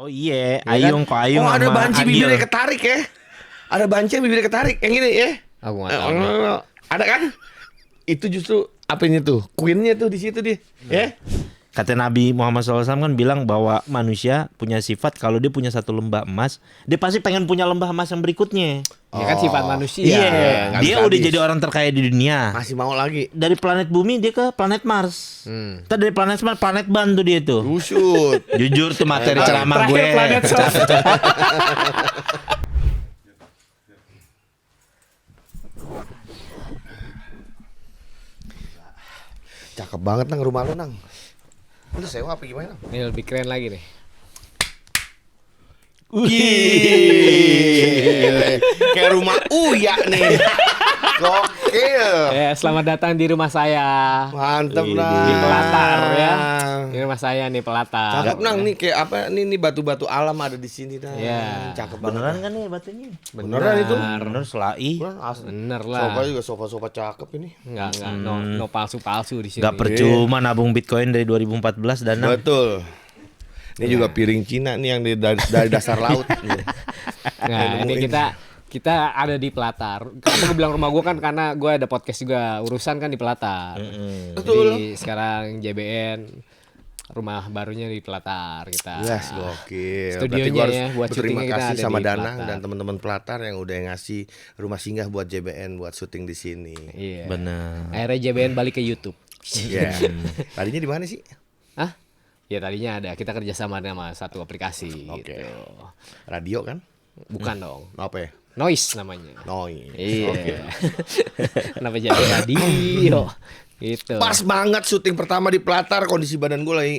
iya, Ya Ayung kan? kok Ayung Oh ada sama banci Agil. bibirnya ketarik ya. Ada banci yang bibirnya ketarik. Yang ini ya. Aku nggak tahu. Ada kan? Itu justru apanya tuh? Queennya tuh di situ dia. Ya. Kata Nabi Muhammad SAW kan bilang bahwa manusia punya sifat kalau dia punya satu lembah emas, dia pasti pengen punya lembah emas yang berikutnya. Ya kan sifat manusia. Iya, nggak dia bisa udah habis. jadi orang terkaya di dunia. Masih mau lagi. Dari planet bumi dia ke planet Mars. Ntar dari planet Mars planet ban tuh dia tuh. Busut. Jujur tuh materi ceramah Terakhir gue. planet Soft. Cakep banget nang rumah lu nang. Lu sewa apa gimana? Nang? Ini lebih keren lagi nih. Gile. Kayak rumah Uya nih. Gokil. Ya, selamat datang di rumah saya. Mantep Wih, nang. Di Pelatar ya. Di rumah saya nih Pelatar. Cakep nang nih kayak apa nih batu-batu alam ada di sini nang. Iya. Cakep banget. Beneran kan nih batunya? Beneran itu? Bener selai. Beneran asli. Bener Sofa lah. juga sofa-sofa cakep ini. Enggak, no palsu-palsu di sini. Gak percuma nabung Bitcoin dari 2014 dan Betul. Ini juga piring Cina nih yang dari dasar laut. Nah, ini kita ada di Pelatar. Kenapa gue bilang rumah gue kan karena gue ada podcast juga urusan kan di Pelatar. Betul. Jadi sekarang JBN rumah barunya di Pelatar kita. Yes, gokil. Studionya Berarti gua harus ya, buat berterima syutingnya kita kasih ada sama di Danang Pelatar. dan teman-teman Pelatar yang udah ngasih rumah singgah buat JBN buat syuting di sini. Iya. Bener. Akhirnya JBN balik ke YouTube. Iya. Tadinya di mana sih? Hah? Ya tadinya ada kita kerjasama sama satu aplikasi Oke. gitu. Radio kan? Bukan dong. Apa ya? Noise namanya. Noise. Iya. Kenapa jadi radio? Gitu. Pas banget syuting pertama di Pelatar, kondisi badan gue lagi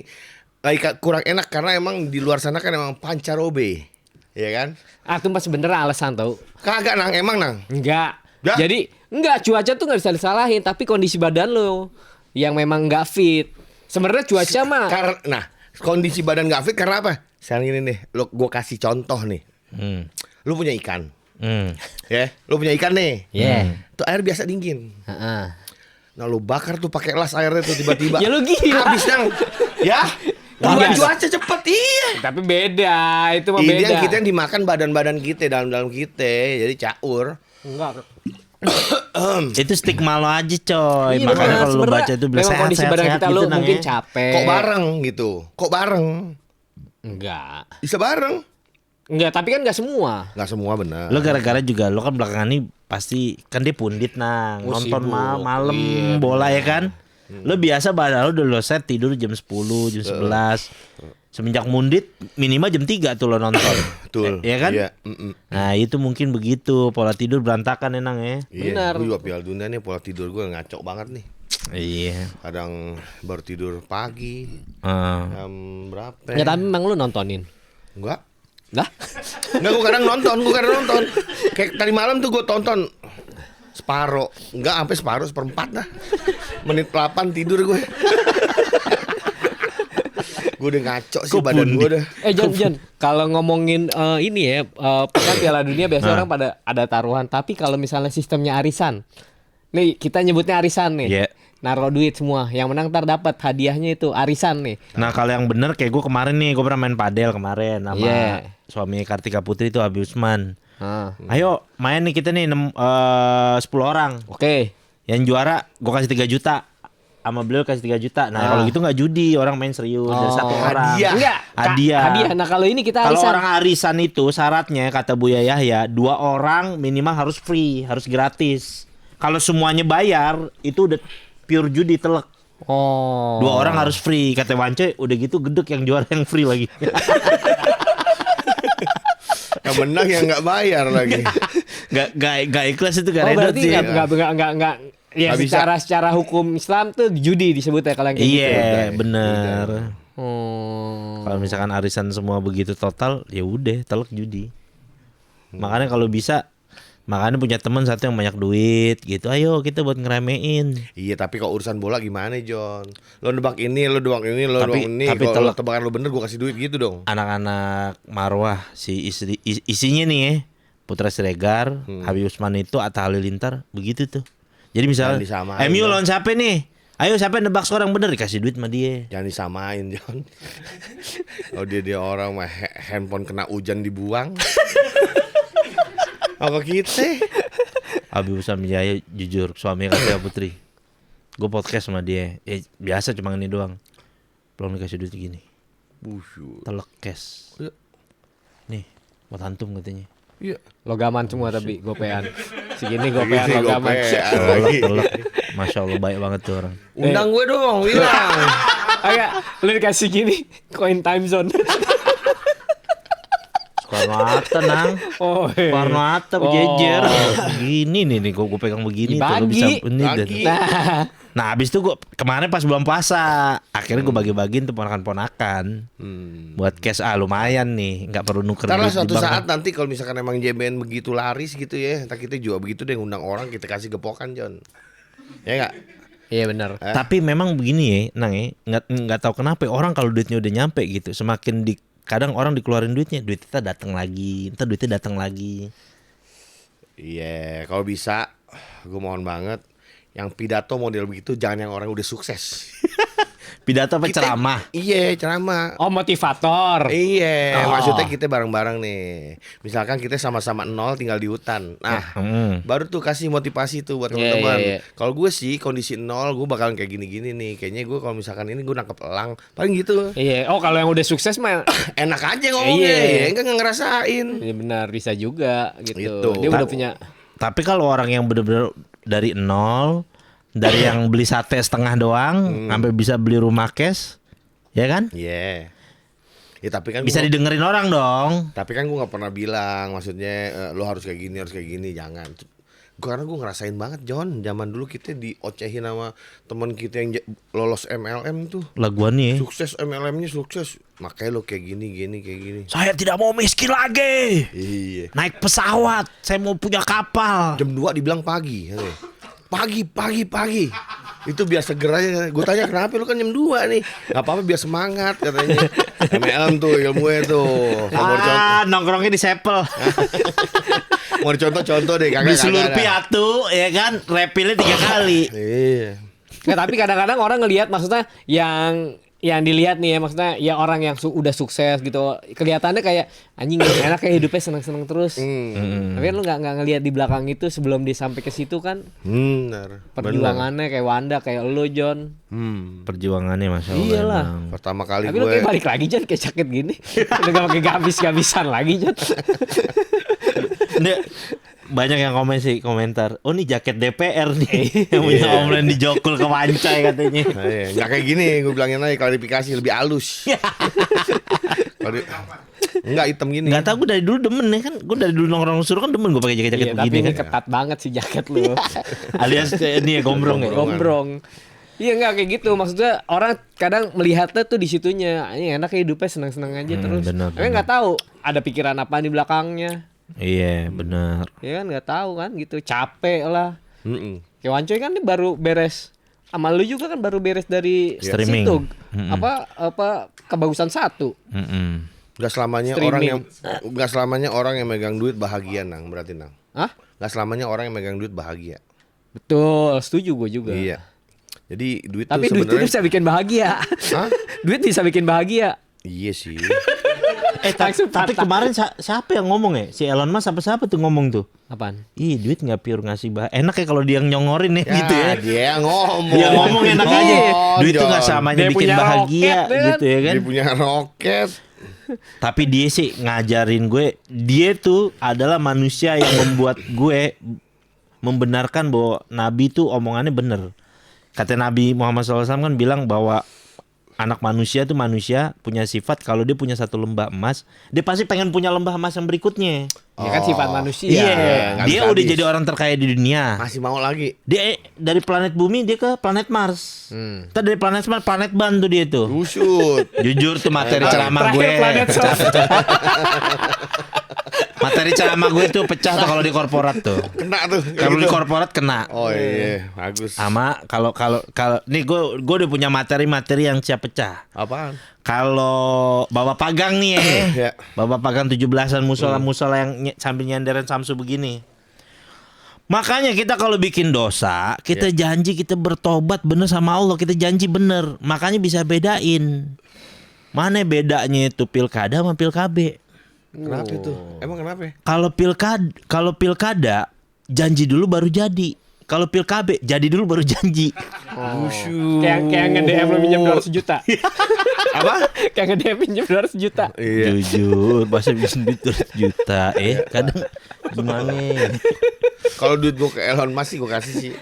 kurang enak karena emang di luar sana kan emang pancarobe. Iya kan? Ah, itu mas bener alasan tau. Kagak nang, emang nang. Enggak. Ya? Jadi enggak, cuaca tuh nggak bisa disalahin, tapi kondisi badan lo yang memang nggak fit. Sebenarnya cuaca mah Nah, kondisi badan gak fit karena apa? Sekarang ini nih, gue kasih contoh nih. Lu punya ikan, ya? Lu punya ikan nih. Iya. Tuh air biasa dingin. Heeh. Nah lu bakar tuh pakai las airnya tuh tiba-tiba. Ya lu gila. Habis nang. Ya? Enggak. Cuaca cepet iya. Tapi beda, itu mah Ini beda. yang kita yang dimakan badan-badan kita dalam kita, jadi caur. Enggak. Itu stigma lo aja coy. Iya, Makanya bener. kalau lu Sebenarnya baca itu bilang memang kondisi badan kita gitu lu Nang, mungkin ya. capek. Kok bareng gitu? Kok bareng? Enggak. Bisa bareng? Enggak, tapi kan enggak semua. Nggak semua benar. Lo gara-gara juga lo kan belakangan ini pasti kan dia pundit nang Oh, nonton sibuk. malam Iya, bola ya kan. Lo biasa badan lo udah lo set tidur jam 10, jam 11. Semenjak mundit minimal jam 3 tuh lo nonton. Betul. Ya kan? Iya. Nah, itu mungkin begitu pola tidur berantakan ya nang ya. Iya, Benar. gue juga Piala Dunia nih pola tidur gue ngaco banget nih. Iya. Kadang baru tidur pagi jam berapa? Ya tapi memang lu nontonin. Enggak. Lah? Enggak, gue kadang nonton. Kayak tadi malam tuh gue tonton separuh. Enggak sampai separuh, seperempat dah. Menit 8 tidur gue. Gue udah ngaco sih Kok badan gue udah. Jan, kalau ngomongin ini ya, kan Piala Dunia biasanya orang pada ada taruhan. Tapi kalau misalnya sistemnya arisan, nih kita nyebutnya arisan nih, Iya. naruh duit semua, yang menang ntar dapat hadiahnya itu arisan nih. Nah, kalau yang bener kayak gue kemarin nih, gue pernah main padel kemarin sama Iya. suami Kartika Putri itu Abi Usman. Ah. Ayo main nih kita nih 10 orang. Oke. Yang juara gue kasih 3 juta. Sama beliau kasih 3 juta. Nah, kalau gitu nggak judi, orang main serius dari satu orang. hadiah. Enggak. Hadiah. Hadiah. Nah kalau ini kita Kalau arisan. orang arisan itu syaratnya kata Buya Yahya 2 orang minimal harus free, harus gratis. Kalau semuanya bayar itu udah pure judi telek. Oh. 2 orang harus free kata Wance, udah gitu gedek yang juara yang free lagi. Yang menang yang nggak bayar lagi. Gak ikhlas itu gak Oh redot berarti sih. enggak. Ya Nggak bisa. secara hukum Islam tuh judi disebutnya kalau yang kayak gitu. Iya, bener. Oh. Kalau misalkan arisan semua begitu total, ya udah telek judi. Makanya kalau bisa, makanya punya teman satu yang banyak duit gitu. Ayo kita buat ngeramein. Iya, tapi kalau urusan bola gimana, John? Lo nebak ini, lo nebak ini, lo Tapi- nebak ini. tapi Kalau telak. tebakan lo bener, gue kasih duit gitu dong. Anak-anak Marwah si isinya nih ya, Putra Siregar, Habib Usman itu Atta Halilintar begitu tuh. Jadi misalnya Dan disamain, MU kan? lawan siapa nih? Ayo siapa yang nebak sekarang bener dikasih duit sama dia. Jangan disamain, John. Oh dia orang mah handphone kena hujan dibuang. Apa kita? Abi Usam Jaya jujur suami kata Putri. Gue podcast sama dia. Biasa cuma ini doang. Belum dikasih duit gini. Buset. Telek cash. Iya. Nih, buat antum katanya. Iya. Logaman semua tapi gopean. Segini gopean Segini logaman. gopean. Telek. Masya Allah baik banget tuh orang. Undang gue dong, bilang. Agak lu dikasih gini koin time zone. Soekarno Hatta nang. Oh. Soekarno Hatta berjejer. Gini nih gue pegang begini tuh lu bisa ini dan. Bagi. Nah abis itu gue kemarin pas bulan puasa akhirnya gue bagi-bagiin tuh ponakan-ponakan buat cash lumayan nih nggak perlu nuker Ntar lah duit di suatu bank. saat nanti kalau misalkan emang JBN begitu laris gitu ya, ntar kita juga begitu deh ngundang orang kita kasih gepokan John. Ya nggak? Iya benar. Tapi memang begini ya nang ya nggak tahu kenapa orang kalau duitnya udah nyampe gitu semakin kadang orang dikeluarin duitnya duit kita datang lagi ntar duitnya datang lagi. Iya, kalau bisa gue mohon banget yang pidato model begitu jangan yang orang udah sukses. Pidato apa ceramah? Iya, ceramah. Oh motivator. Iya, Oh. maksudnya kita bareng-bareng nih. Misalkan kita sama-sama nol tinggal di hutan. Nah, baru tuh kasih motivasi tuh buat Iya, teman-teman. iya, iya. Kalau gue sih kondisi nol, gue bakalan kayak gini-gini nih. Kayaknya gue kalau misalkan ini gue nangkep elang, paling gitu. Iya. Oh kalau yang udah sukses mah. Enak aja ngomongnya, Iya. ya enggak ngerasain. Iya benar bisa juga gitu. Gitu. Dia udah punya. Tapi kalau orang yang bener-bener dari nol, dari yang beli sate setengah doang, sampai bisa beli rumah cash, ya kan? Iya. Ya tapi kan Bisa didengerin orang dong. Tapi kan gue nggak pernah bilang, maksudnya lo harus kayak gini, jangan. Karena gue ngerasain banget John, zaman dulu kita diocehin sama teman kita yang lolos MLM tuh. Laguannya. Sukses MLM-nya sukses. Makanya lo kayak gini. Saya tidak mau miskin lagi. Iya. Naik pesawat, saya mau punya kapal. Jam 2 dibilang pagi. Pagi. Itu biar seger aja. Gue tanya kenapa lu kan jam 2 nih. Gak apa-apa biar semangat katanya. MLM tuh ilmunya tuh. Nongkrongnya di Sepel. Mau contoh deh Beli Slurpee atu, ya kan? Refillnya 3 kali. Iya. Nggak, tapi kadang-kadang orang ngelihat maksudnya yang dilihat nih ya maksudnya ya orang yang udah sukses gitu kelihatannya kayak anjing enak kayak hidupnya seneng-seneng terus. Tapi kan lu nggak ngelihat di belakang itu sebelum dia sampai ke situ kan Bener. perjuangannya kayak Wanda kayak lo John. Perjuangannya Masya Allah. Iyalah. emang. Pertama kali Tapi lu kayak gue balik lagi John kayak jaket gini. Udah gak pakai habis-habisan lagi John. Ini banyak yang komen sih komentar. Oh, ini jaket DPR nih. Yang punya online dijokul ke Wancai katanya. Nah, iya. Nggak kayak gini, gue bilangin aja klarifikasi lebih halus. Enggak hitam gini. Enggak tahu gue dari dulu demen ya kan. Gue dari dulu nongkrong suruh kan demen gue pakai jaket-jaket Iya, tapi begini ini kan. ketat banget sih jaket lu. Alias ini ya gombrong ya. Gombrong. Iya nggak kayak gitu maksudnya orang kadang melihatnya tuh di situnya ini enak kayak hidupnya senang-senang aja terus. benar, Tapi nggak tahu ada pikiran apa di belakangnya. Iya, benar. Ya kan nggak tahu kan gitu capek lah. Mm-mm. Kayak Wancoy kan dia baru beres sama lu juga kan baru beres dari Streaming. situ. Apa kebagusan 1. Nggak selamanya orang yang megang duit bahagia nang berarti nang. Hah? Nggak selamanya orang yang megang duit bahagia. Betul, setuju gue juga. Iya. Jadi duit Tapi tuh duit itu sebenarnya. bisa bikin bahagia. Hah? Duit bisa bikin bahagia. Iya sih. Langsung Tapi patah. kemarin siapa yang ngomong ya? Si Elon Musk siapa tuh ngomong tuh? Apaan? Ih, duit nggak pure ngasih enak ya kalau dia yang nyongorin ya, gitu ya. Dia ngomong. Dia ngomong enak aja. Duit tuh nggak John. samanya Dia bikin punya bahagia roket, ya gitu ya kan. Dia punya roket. Tapi dia sih ngajarin gue, dia tuh adalah manusia yang membuat gue membenarkan bahwa Nabi tuh omongannya bener. Kata Nabi Muhammad SAW kan bilang bahwa anak manusia tuh manusia punya sifat kalau dia punya satu lembah emas, dia pasti pengen punya lembah emas yang berikutnya. Ya kan sifat manusia. Iya, nggak dia bisa udah habis. jadi orang terkaya di dunia. Masih mau lagi. Dia dari planet bumi dia ke planet Mars. Ntar dari planet Mars planet ban tuh dia tuh. Usut. Jujur tuh materi ceramah Terakhir gue. planet soft. Materi ceramah gue tuh pecah tuh kalau di korporat tuh. Kena tuh. Kalau di korporat kena. Oh iya, bagus. Sama kalau nih gue udah punya materi-materi yang siap pecah. Apaan? Kalau Bapak Pagang nih ya. Ya. Bapak Pagang 17-an musola yang sambil nyandaran Samsu begini. Makanya kita kalau bikin dosa, kita janji kita bertobat bener sama Allah, kita janji bener. Makanya bisa bedain. Mana bedanya itu pilkada sama pilkabe? Kenapa itu? Emang kenapa? Kalau pilkada janji dulu baru jadi. Kalau pilkabe jadi dulu baru janji. Kayak nge-DM lo minjem 200 juta. Apa? Kayak nge-DM minjem 200 juta. Iya. Jujur, masa bisa duit 200 juta. Kadang gimana? Kalau duit gue ke Elon Musk sih gue kasih sih.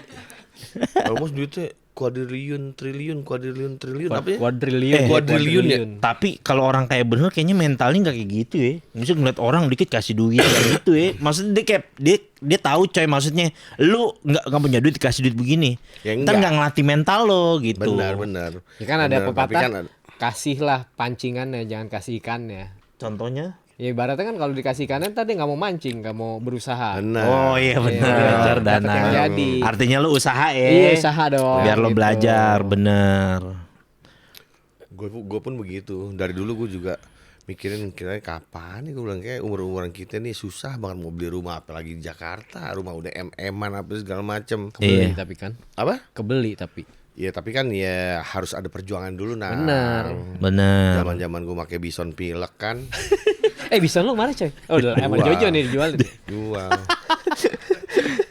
Kalau Mas duitnya kuadriliun, triliun apa ya? Kuadriliun ya. Tapi kalau orang kayak bener kayaknya mentalnya nggak kayak gitu ya. Misalnya ngeliat orang dikit kasih duit kayak gitu ya. Maksudnya dia kayak dia tahu coy, maksudnya lu nggak punya duit dikasih duit begini. Ya Ntar enggak. nggak ngelatih mental lo gitu. Benar. Ya kan ada Benar, tapi pepatah, kan kasihlah pancingannya, jangan kasih ikannya. Contohnya? Ya ibaratnya kan kalau dikasih ikannya tadi nggak mau mancing, nggak mau berusaha. benar. Oh iya benar. Dapat Dana. yang jadi. Artinya lu usaha Iya, usaha dong. biar lo gitu. belajar bener. Gue pun begitu. Dari dulu gue juga mikirin kira kapan nih, gue bilang kayak umuran kita nih susah banget mau beli rumah, apalagi di Jakarta, rumah udah MM-an apa segala macem. Kebeli Iya. tapi kan. Apa? Kebeli tapi. Ya tapi kan ya harus ada perjuangan dulu nah. Bener. Zaman gue pakai bison pilek kan. Bisa lu mana coy? Oh udah emang Jual. Jojo nih dijual. Jual.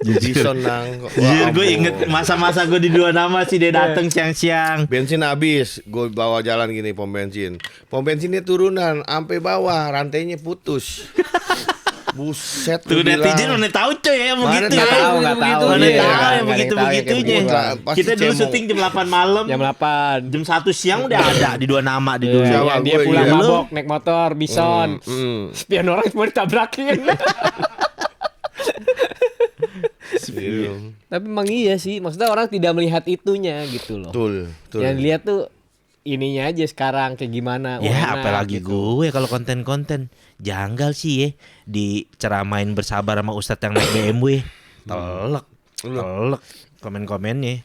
Bison nang. Jujur gue inget masa-masa gue di Dua Nama sih dia dateng siang-siang. Bensin habis, gue bawa jalan gini pom bensin. Pom bensinnya turunan, sampai bawah, rantainya putus. Buset, Tuh gua bilang. netizen mana tahu coy ya Mana begitu tahu, ya. nggak tahu. Mana Iya, tahu nggak yang ada yang begitu-begitunya. tahu ya, kayak begitu. Kita dulu Pasti syuting jam 8 malam. Jam 8. Jam 1 siang udah ada di Dua Nama di dulu. Iya. Yang dia Gua pulang iya. mabok naik motor bison. Spion orang semua ditabrakin. Iya. Tapi emang iya sih, maksudnya orang tidak melihat itunya gitu loh. Betul. Yang dilihat tuh ininya aja sekarang kayak gimana. Ya enak, apalagi gitu. gue kalau konten-konten janggal sih ya diceramain bersabar sama ustadz yang naik BMW. Telek komen-komennya.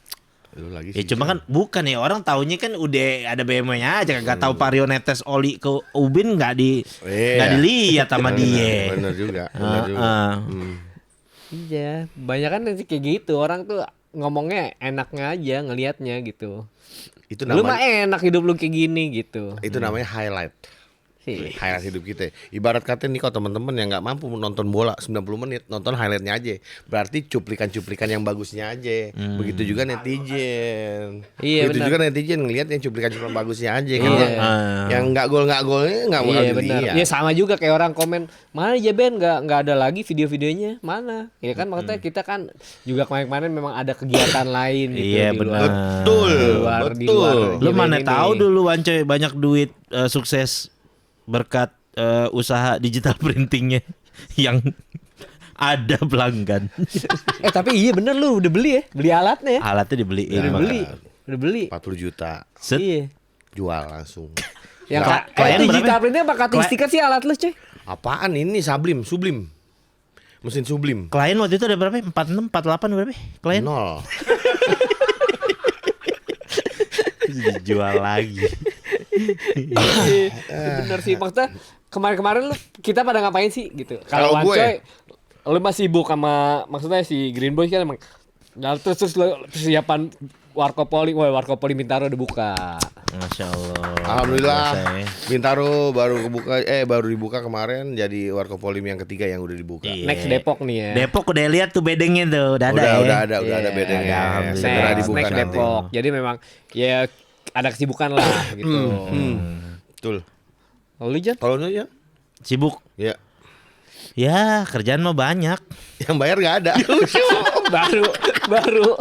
Lu lagi Ya sih, cuma kan bukan ya, orang taunya kan udah ada BMW-nya aja, kagak tahu Vario netes oli ke Ubin nggak Iya. dilihat sama dia. Bener juga. Bener juga. Iya, banyak kan nanti kayak gitu. Orang tuh ngomongnya enaknya aja ngelihatnya gitu. Itu Lu mah namanya enak hidup lu kayak gini gitu. itu namanya highlight. Sih. Highlight hidup kita. Ibarat kata nih kalau teman-teman yang nggak mampu nonton bola 90 menit, nonton highlightnya aja. Berarti cuplikan-cuplikan yang bagusnya aja. Begitu juga netizen. Iya, Begitu benar. juga netizen ngelihat yang cuplikan-cuplikan bagusnya aja. Iya. Karena yang nggak golnya nggak bakal Iya benar. dilihat. Iya sama juga kayak orang komen, mana aja Ben nggak ada lagi video-videonya mana? Ya kan maksudnya kita kan juga kemarin-kemarin memang ada kegiatan lain gitu. Iya, di benar. luar- Betul, di betul. luar Lu game mana ini. tahu dulu Wancoy banyak duit sukses berkat usaha digital printingnya yang ada pelanggan. Tapi iya bener lu udah beli ya, beli alatnya ya. Alatnya dibeliin. Udah beli, makanya. udah beli. 40 juta Set. Iya. jual langsung. Yang Klien digital berapa? printnya pakai stiker sih alat lu cuy. Apaan ini sublim. Mesin sublim. Klien waktu itu ada berapa? 46, 48 berapa? Klien? 0. Dijual lagi. Bener sih maksudnya kemarin-kemarin lu kita pada ngapain sih gitu. Kalau gue- Wancoy lu masih sibuk sama maksudnya si Green Boys kan emang. Nah, terus lu persiapan Warkopoli Bintaro udah buka. Masya Allah. Alhamdulillah. Biasa ya. Bintaro baru dibuka kemarin jadi Warkopolim yang ketiga yang udah dibuka. Iya. Next Depok nih ya. Depok udah lihat tuh bedengnya tuh, udah ada ya. Udah ada Iya, bedanya. alhamdulillah. Segera Next, dibuka next nanti. Depok. Jadi memang ya ada kesibukan lah gitu. Betul. Lalu Jan? Kalau lu ya? Sibuk. Ya. Ya kerjaan mah banyak. Yang bayar nggak ada. baru.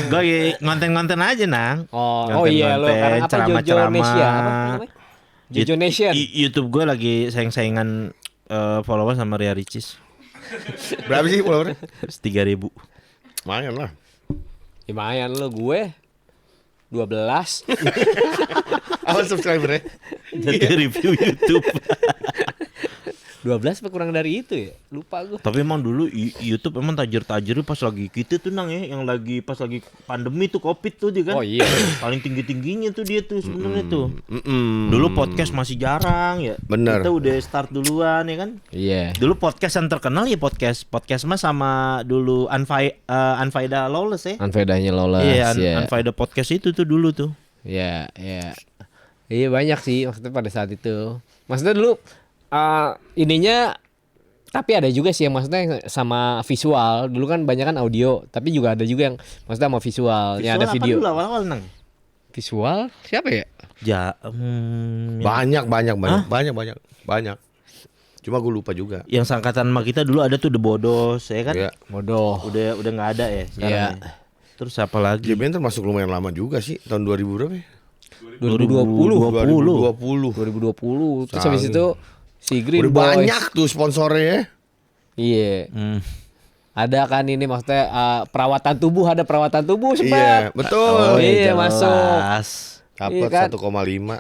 Gue ngonten-ngonten aja nang. Oh iya lo karena apa Jojo Nation apa namanya? Jojo Nation. YouTube gue lagi saing-saingan follower sama Ria Ricis. Berapa sih followernya? 3.000. Lumayan lah. Lumayan lo gue 12. Apa subscribernya? Jadi review YouTube. 12 apa kurang dari itu ya? Lupa gue. Tapi emang dulu YouTube emang tajir-tajir pas lagi kita tuh nang ya, yang lagi pas lagi pandemi tuh Covid tuh dia kan. Oh iya. Paling tinggi-tingginya tuh dia tuh sebenarnya tuh. Dulu podcast masih jarang ya. Bener. Kita udah start duluan ya kan. Iya. Dulu podcast yang terkenal ya podcast mas sama dulu Unfaida Lawless ya. Unfaedahnya Lawless. Iya, ya. Unfaida podcast itu tuh dulu tuh. Iya, iya. Iya banyak sih maksudnya pada saat itu. Maksudnya dulu ininya tapi ada juga sih yang maksudnya sama visual. Dulu kan banyak kan audio, tapi juga ada juga yang maksudnya sama visualnya ada Visual video. apa dulu awal-awal nang? Visual siapa ya? Banyak. Cuma gue lupa juga. Yang sangkatan sama kita dulu ada tuh The Bodos ya kan? Iya. Bodoh. Udah nggak ada ya sekarang. Iya. Ya? Terus apa lagi? JBN termasuk lumayan lama juga sih. Tahun 2000 berapa ya? 2020. 2020. Terus habis itu si Green Udah Boys. banyak tuh sponsornya ya. Iya. Ada kan ini maksudnya perawatan tubuh, ada perawatan tubuh Iya, sempat. betul. Iya, jelas. masuk. Dapat Iya kan? 1,5.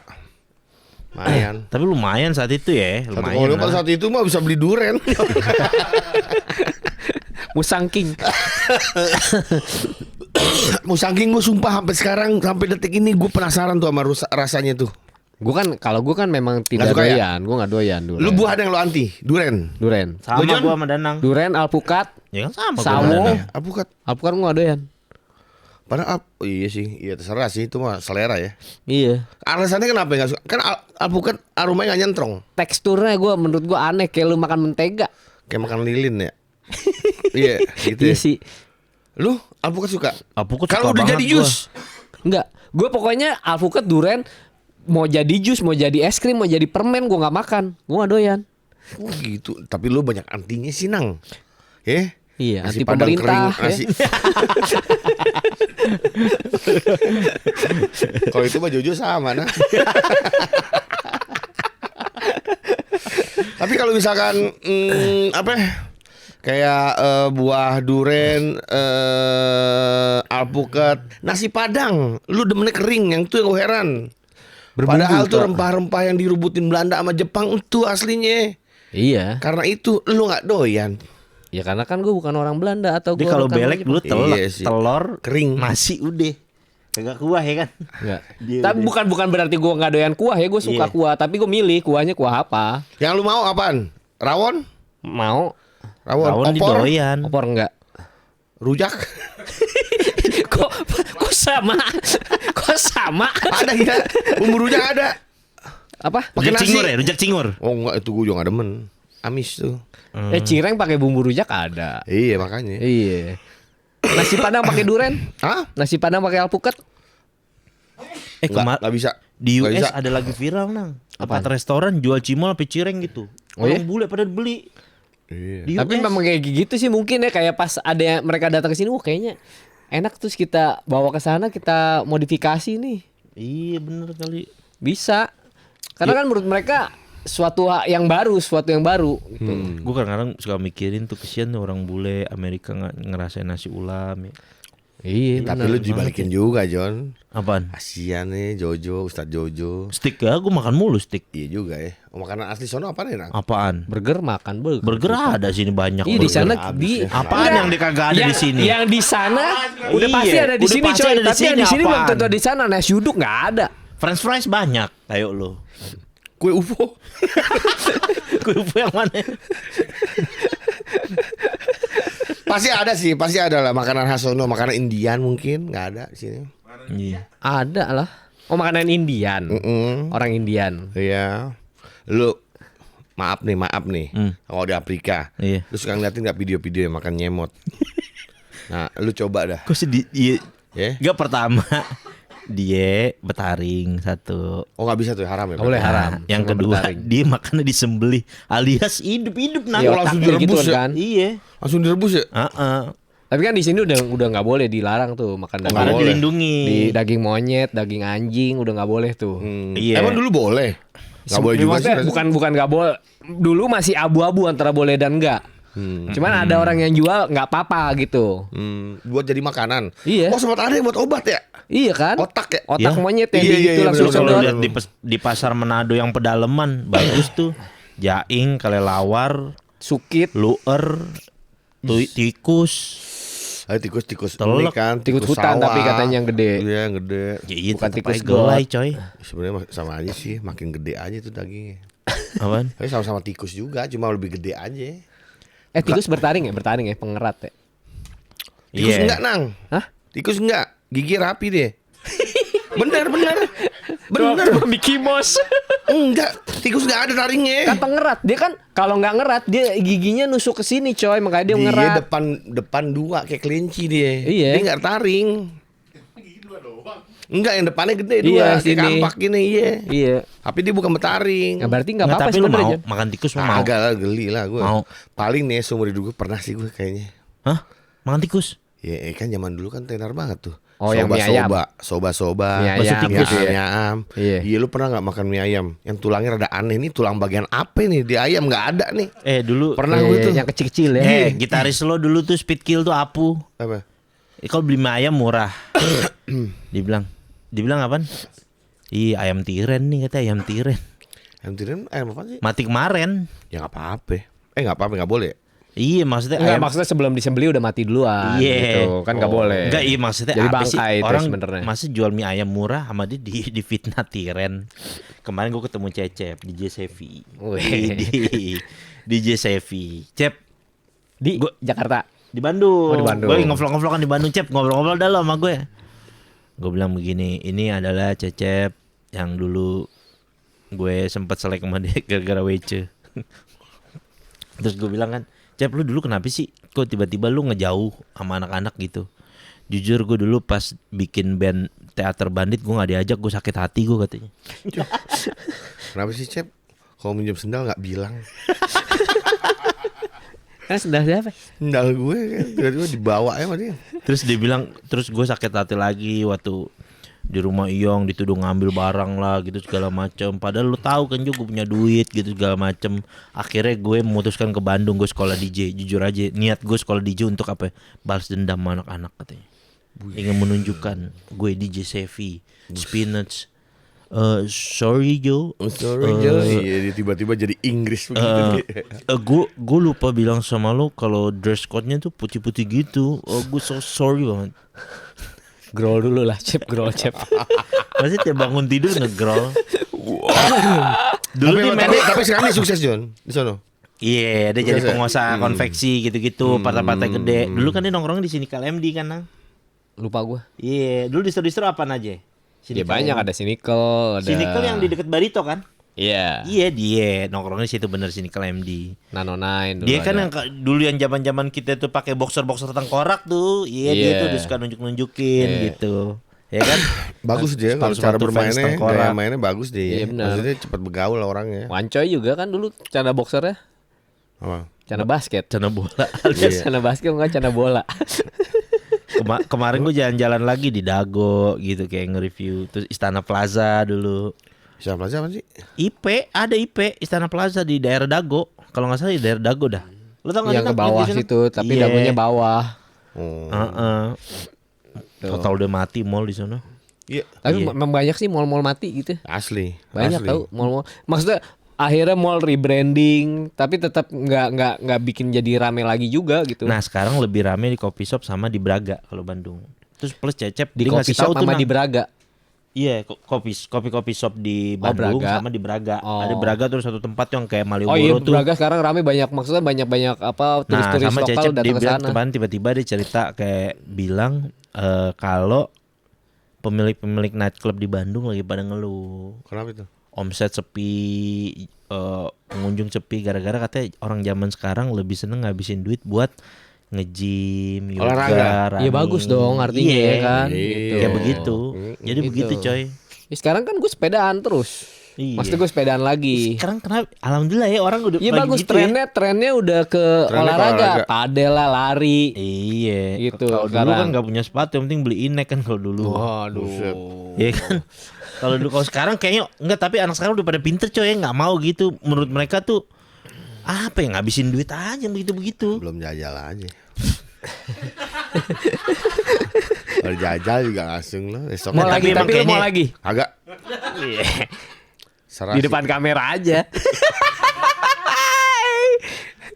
Lumayan. Tapi lumayan saat itu ya, 1,5 lumayan. pada saat itu mah bisa beli duren. Musang King. Musangking gue sumpah sampai sekarang sampai detik ini gue penasaran tuh sama rasanya tuh. Kalau gue kan memang tidak suka ya? doyan, gue nggak doyan duren. Lu buah yang lu anti, duren. Duren. Sama Lu, Jon? gua sama Danang. Duren, alpukat, Ya kan sama Sawo. gua sama Danang. Alpukat. alpukat gue nggak doyan. Padahal iya sih, iya terserah sih itu mah selera ya. Iya. Alasannya kenapa nggak suka? Kan alpukat aromanya nggak nyentrong, Teksturnya menurut gue aneh kayak lu makan mentega. kayak makan lilin ya. Iya, gitu. Iya Ya. sih. Lu alpukat suka? Alpukat Kalau suka udah banget jadi gua. jus, Enggak. Gue pokoknya alpukat, duren, mau jadi jus, mau jadi es krim, mau jadi permen, gue nggak makan. Gue nggak doyan. oh gitu. Tapi lu banyak antinya sih nang. Iya, Nasi anti Padang pemerintah, kering, nasi. Kalau itu mah Jojo sama nah. Tapi kalau misalkan apa ya? Kayak buah duren, alpukat, nasi padang, lu demennya kering, yang itu yang gue heran. Padahal tuh rempah-rempah yang dirubutin Belanda sama Jepang itu aslinya. Iya. Karena itu lu nggak doyan. Ya karena kan gue bukan orang Belanda atau Dia gue kalau belek dulu Iya sih. telur Kering. nasi udah. Kagak kuah ya kan? Enggak. Dia Tapi bukan berarti gue nggak doyan kuah ya, gue suka Iya. kuah, tapi gue milih kuahnya kuah apa. Yang lu mau apaan? Rawon? Mau Rawon Opor? didoyan. opor enggak? Rujak? kok sama? Kok sama? Ada kita. Bumbu rujak ada. Apa? Pakai Rujak nasi. cingur ya, rujak cingur. Oh enggak, itu gue juga gak demen. Amis tuh. Cireng pakai bumbu rujak ada. Iya makanya. Iya. Nasi padang pakai duren? Hah? Nasi padang pakai alpukat? Enggak bisa. Di Nggak US bisa. ada lagi viral nang. Apaan? Tempat restoran jual cimol sampai cireng gitu. Oh, Orang iya? bule pada beli. Iya. Di Tapi US. memang kayak gitu sih mungkin ya, kayak pas ada yang mereka datang ke sini, wah kayaknya enak, terus kita bawa ke sana, kita modifikasi nih. Iya bener kali. Bisa. Karena kan menurut mereka suatu yang baru gitu. Gue kadang-kadang suka mikirin tuh kesian tuh orang bule Amerika nggak ngerasain nasi ulam ya. Iya, Tapi lu dibalikin juga John. Apaan? Kasian nih Jojo, Ustadz Jojo. Steak ya, gue makan mulu steak. Iya juga ya. Oh, makanan asli sono apa nih Nang? Apaan? burger makan burger. Burger ada sini banyak. Iya di burger. sana habis di ya. Apaan Enggak. yang kagak ada di sini? Yang di sana udah Iya, pasti ada di udah sini pasti coy, ada di tapi yang sini, di sini belum apaan? tentu ada di sana. Nasi uduk nggak ada. French fries banyak. Ayo lo. Kue UFO. Kue UFO yang mana? Pasti ada sih, pasti ada lah makanan khas sono, makanan Indian mungkin nggak ada di sini. Iya. Ada lah. Oh makanan Indian. Orang Indian. Iya. Lu maaf nih. Kalau di Afrika, Iya. lu suka ngeliatin nggak video-video yang makan nyemot? Nah, lu coba dah. Kok sedih? Iya. Ya. Gak pertama dia betaring satu. Oh nggak bisa tuh haram ya? Nggak boleh Pak? haram. Yang Cuma kedua betaring. dia makannya disembelih alias hidup-hidup nang. Iya, langsung otaknya direbus gitu ya? kan. Iya. Langsung direbus ya? Tapi kan di sini udah nggak boleh, dilarang tuh makan Nggak Karena boleh. dilindungi. di daging monyet, daging anjing udah nggak boleh tuh. Iya. Emang dulu boleh? Nggak boleh juga sih. Maksudnya bukan nggak boleh. Dulu masih abu-abu antara boleh dan enggak. Cuman ada orang yang jual nggak apa-apa gitu. Buat jadi makanan. Iya. Oh sempat ada yang buat obat ya? Iya kan? Otak ya? Otak Iya. monyet yang Iya, gitu iya, langsung bener, Kalau sedot. bener. lihat di pasar Manado yang pedalaman bagus tuh. jaing, kelelawar, Sukit, luer, tikus. Ada tikus Telek. ini kan, tikus hutan sawah. tapi katanya yang gede. Iya, yang gede. Ya, iya, Bukan tetep tikus aja gelai, got. coy. Sebenarnya sama aja sih, makin gede aja tuh dagingnya. Apaan? Tapi sama-sama tikus juga, cuma lebih gede aja. Tikus bertaring ya, pengerat ya. Tikus Iya. enggak, Nang. Hah? Tikus enggak, gigi rapi deh. Bener. Mickey Mouse. Enggak, tikus enggak ada taringnya. Kan pengerat. Dia kan kalau nggak ngerat dia giginya nusuk ke sini, coy. Makanya dia ngerat. depan dua kayak kelinci dia. Iya. Dia enggak taring. Enggak, yang depannya gede Iya, dua, kayak sini. kampak gini, iya. Iya. Tapi dia bukan bertaring. Nah, berarti nggak Nggak, apa-apa tapi lu sebenarnya, mau Jon. makan tikus lu mau? Agak lah, geli lah gue. Mau. Paling nih seumur hidup gue pernah sih gue kayaknya. Hah? Makan tikus? Ya kan zaman dulu kan tenar banget tuh. Oh, yang mie ayam. Soba. Mie Bakso ayam, tikus gitu ya. Mie ayam. Iya. Iya, lu pernah nggak makan mie ayam? Yang tulangnya rada aneh nih, tulang bagian apa nih? Di ayam nggak ada nih. Dulu Pernah Iya, gue tuh. yang kecil-kecil ya. gitaris lo dulu tuh Speed Kill tuh Apu. Apa? Kalau beli mie ayam murah. Dibilang apaan? Iya ayam tiren nih, katanya ayam tiren. Ayam tiren ayam apa sih? Mati kemarin. Ya nggak apa-apa. Nggak apa-apa, nggak boleh. Iya maksudnya Enggak, ayam. maksudnya sebelum disembelih udah mati duluan Iya. gitu. Kan nggak boleh. Enggak, iya maksudnya Jadi apa sih bangkai itu orang sebenarnya. masih jual mie ayam murah sama dia di fitnah tiren. Kemarin gue ketemu Cecep di JCV. Wih. Di JCV. Cep Di Jakarta. di Bandung. Oh, di Bandung. Gue ngevlog kan di Bandung, Cep. Ngobrol-ngobrol dah lo sama gue. Gue bilang begini, ini adalah Cecep yang dulu gue sempat selek sama dia gara-gara WC. Terus gue bilang kan, Cep lu dulu kenapa sih kok tiba-tiba lu ngejauh sama anak-anak gitu? Jujur gue dulu pas bikin band Teater Bandit gue gak diajak, gue sakit hati gue katanya. Kenapa sih, Cep? Kalau minjem sendal nggak bilang? Sendal siapa? Sendal gue kan tiba-tiba dibawa ya sama dia. Terus dia bilang, terus gue sakit hati lagi waktu di rumah Iyong dituduh ngambil barang lah gitu segala macam. Padahal lu tahu kan juga gue punya duit gitu segala macam. Akhirnya gue memutuskan ke Bandung, gue sekolah DJ. Jujur aja niat gue sekolah DJ untuk apa? Balas dendam sama anak-anak katanya. Ingin menunjukkan gue DJ Sevi, Spinach. Sorry Joe. Sorry, Jo. Iya, dia tiba-tiba jadi Inggris begitu. Gue lupa bilang sama lo kalau dress code-nya tuh putih-putih gitu. Gue so sorry banget. Grol dulu lah, Cep. Pasti tiap bangun tidur nge-growl. Dulu Tapi, dia tapi, mainnya tapi sekarang dia sukses, John, di sono. iya, dia jadi Sukses ya? pengusaha konveksi gitu-gitu, partai-partai gede. Dulu kan dia nongkrong di sini KLMD kan, Nang. Lupa gua. Iya, dulu distro-distro apaan aja? Ya banyak, ada Sinikel, ada Sinikel yang di deket Barito kan? Iya. Iya, dia nongkrongnya situ bener Sinikel MD. Nano Nine dulu Dia kan ada. yang dulu yang zaman-zaman kita tuh pakai boxer-boxer tengkorak tuh. Iya, dia Iya. tuh dia suka nunjuk-nunjukin Iya. gitu. Ya kan? Bagus dia, kalau Sepatu-sepatu cara fans bermainnya, tengkorak. gaya mainnya bagus dia. Iya, benar. Maksudnya cepat bergaul orangnya. Wancoy juga kan dulu cana boxernya, Apa? cana basket. Cana bola. Iya. Cana basket enggak cana bola. Kemarin gue jalan-jalan lagi di Dago gitu kayak nge-review. Terus Istana Plaza dulu. Siapa aja apa sih? IP, ada IP Istana Plaza di daerah Dago. Kalau nggak salah di daerah Dago dah. Lu tau nggak Yang sih, ke Nang, bawah di sana? situ, tapi Iya. dagunya bawah. Oh. Total udah mati mall di sana. Iya. Tapi Iya. memang banyak sih mall-mall mati gitu. Asli. Banyak asli. tahu mall-mall. Maksudnya akhirnya mall rebranding, tapi tetap nggak bikin jadi rame lagi juga gitu. Nah sekarang lebih rame di coffee shop sama di Braga kalau Bandung. Terus plus Cecep di dia coffee ngasih tahu shop tuh, sama Nang. di Braga. Iya, kopi shop di Bandung Braga. sama di Braga. Oh. Ada Braga terus satu tempat yang kayak Malioboro Oh iya, tuh. Braga sekarang rame banyak, maksudnya banyak apa Nah, turis-turis sama lokal Cecep dia datang ke bilang sana. kemarin tiba-tiba dia cerita kayak bilang kalau pemilik-pemilik nightclub di Bandung lagi pada ngeluh. Kenapa itu? Omset sepi, pengunjung sepi gara-gara katanya orang zaman sekarang lebih seneng ngabisin duit buat nge-gym, yoga, Olahraga. Iya, bagus dong artinya Iya, ya kan. Iya. Gitu. kayak begitu. Jadi Gitu. begitu coy. Ya, sekarang kan gue sepedaan terus. Iya. Maksudnya gue sepedaan lagi. Sekarang kenapa? Alhamdulillah ya orang udah Iya lagi bagus, gitu ya. trennya udah ke Trennya ke olahraga, olahraga. padel lah, lari. Iya. Gitu, Kalau dulu sekarang. kan nggak punya sepatu, yang penting beli inek kan kalau dulu. Waduh. Iya kan. Kalau dulu kalau sekarang kayaknya enggak, tapi anak sekarang udah pada pinter coy, nggak mau gitu. Menurut mereka tuh apa yang ngabisin duit aja begitu-begitu. Belum jajal aja. Kalau jajal juga langsung lo. Mau Nah, lagi, tapi tapi lu mau kayaknya- lagi Agak. di depan kamera aja.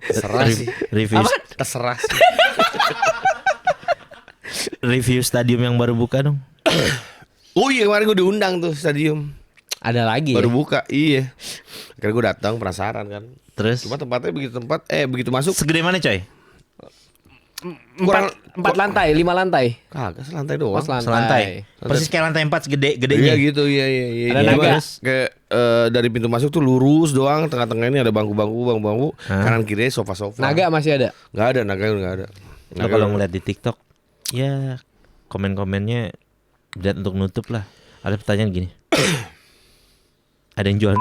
Terserah sih. Review Terserah sih. review stadium yang baru buka dong. Oh iya kemarin gue diundang tuh stadium. Ada lagi. Baru Ya? buka, iya. Akhirnya gue datang penasaran kan. Terus Cuma tempatnya begitu masuk segede mana coy? Empat lantai, 5 lantai. kagak selantai doang. Oh, selantai. Selantai. Persis kayak lantai 4 gedenya. Iya gitu, iya. Ada Cuma naga. kayak dari pintu masuk tuh lurus doang, tengah-tengah ini ada bangku-bangku, kanan kiri sofa-sofa. Naga masih ada. Nggak ada, naga nggak ada. Lo kalau ngeliat di TikTok, ya komen-komennya lihat untuk nutup lah. Ada pertanyaan gini. Ada yang jual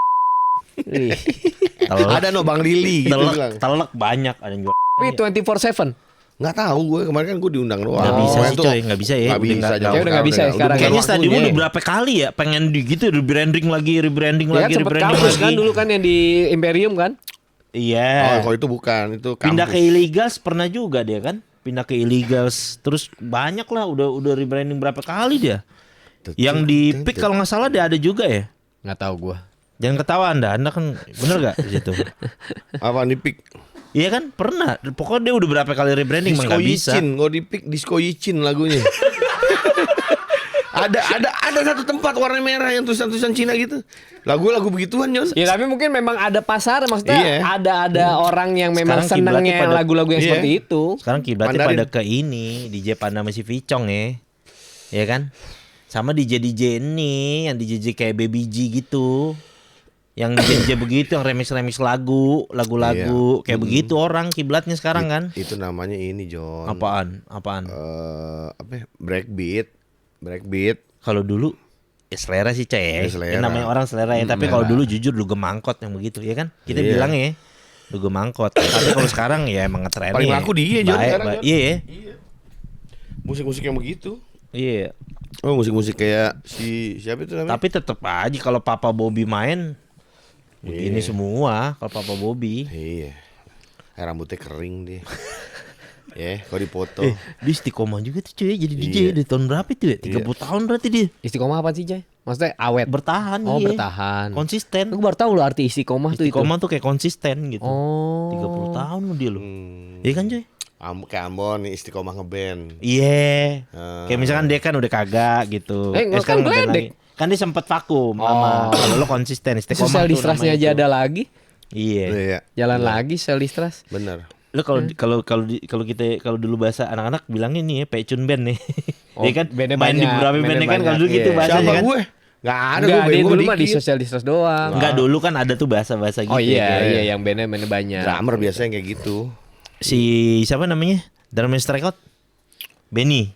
Ih. telek, ada no Bang Lili gitu bilang. telek banyak ada yang jual. Tapi 24/7. Nggak tahu gue kemarin kan gue diundang doang. Nggak bisa Kemarin sih tuh coy, nggak bisa ya. Nggak bisa, nggak- jauh Kayaknya udah nggak bisa ya udah sekarang. bukan Kayaknya waktunya. stadium udah berapa kali ya pengen di gitu rebranding lagi Ya kan rebranding sempet kampus lagi. kan dulu kan yang di Imperium kan. Iya. Oh, kalau itu bukan, itu kampus. Pindah ke Illegals pernah juga dia kan. Pindah ke Illegals terus banyak lah udah rebranding berapa kali dia. Yang di Peak kalau nggak salah dia ada juga ya. Nggak tahu gua. Jangan ketawa Anda kan bener gak di situ? Apa nih Pik? Iya kan pernah. Pokoknya dia udah berapa kali rebranding mah Disco nggak bisa. Yicin, kalau di Pik Disco Yicin lagunya. ada satu tempat warna merah yang tulisan-tulisan Cina gitu. Lagu-lagu begituan, Jon. Ya tapi mungkin memang ada pasar, maksudnya Iya. ada orang yang memang Sekarang kiblatnya senangnya pada- lagu-lagu yang Iya. seperti itu. Sekarang kiblatnya Mandarin. pada ke ini DJ Panda masih Vicong ya. Ya kan? Sama DJ ini yang DJ kayak Baby G gitu. Yang DJ begitu yang remix lagu Iya. kayak begitu orang kiblatnya sekarang kan. Itu namanya ini, Jon. Apaan? Apa ya? Breakbeat. Kalau dulu ya selera sih Ya, Cek. selera. Namanya orang selera ya. Tapi kalau dulu jujur lu gemangkot yang begitu ya kan. Kita Iya. bilang ya. Lu gemangkot. Tapi kalau sekarang ya emang ngetren. Paling laku dia, Jon, sekarang, Jon. Iya. Musik-musik yang begitu. Iya. Oh, musik-musik kayak siapa itu namanya? Tapi tetep aja kalau Papa Bobby main Iya. begini semua kalau Papa Bobby. Iya. Rambutnya kering dia. Ya, kalau dipoto. Dia istiqomah juga tuh cuy jadi DJ Iya. dari tahun berapa itu ya? 30 tahun berarti dia. Istiqomah apa sih, Jay? Maksudnya awet. Bertahan Oh, iya. bertahan. Konsisten. Aku baru tahu loh arti istiqomah tuh itu. Istiqomah tuh kayak konsisten gitu. Oh. 30 tahun loh dia loh. Iya kan cuy? Kayak Ambon nih istiqomah ngeband. Iya. Kayak misalkan dia kan udah kagak gitu. Nggak sekarang kan ngeband geledek. lagi. Kan dia sempet vakum lama. Kalau lo konsisten istiqomah Sosial tuh distrustnya namanya aja itu. ada lagi. Iya. Iya. Jalan lagi sel distras. Bener. Lo kalau kita kalau dulu bahasa anak-anak bilangnya nih ya pecun band nih. Oh, Dia kan bandnya main di banyak, beberapa bandnya bandnya kan kalau banyak, dulu gitu iya. bahasanya Siapa kan. gue? Gak ada Enggak, gue dia bego dulu mah di dikit. sosial distras doang. Enggak dulu kan ada tuh bahasa-bahasa gitu. Oh kayak iya, yang bandnya banyak. Drummer biasanya kayak gitu. si siapa namanya? Drummer Strike Out. Benny.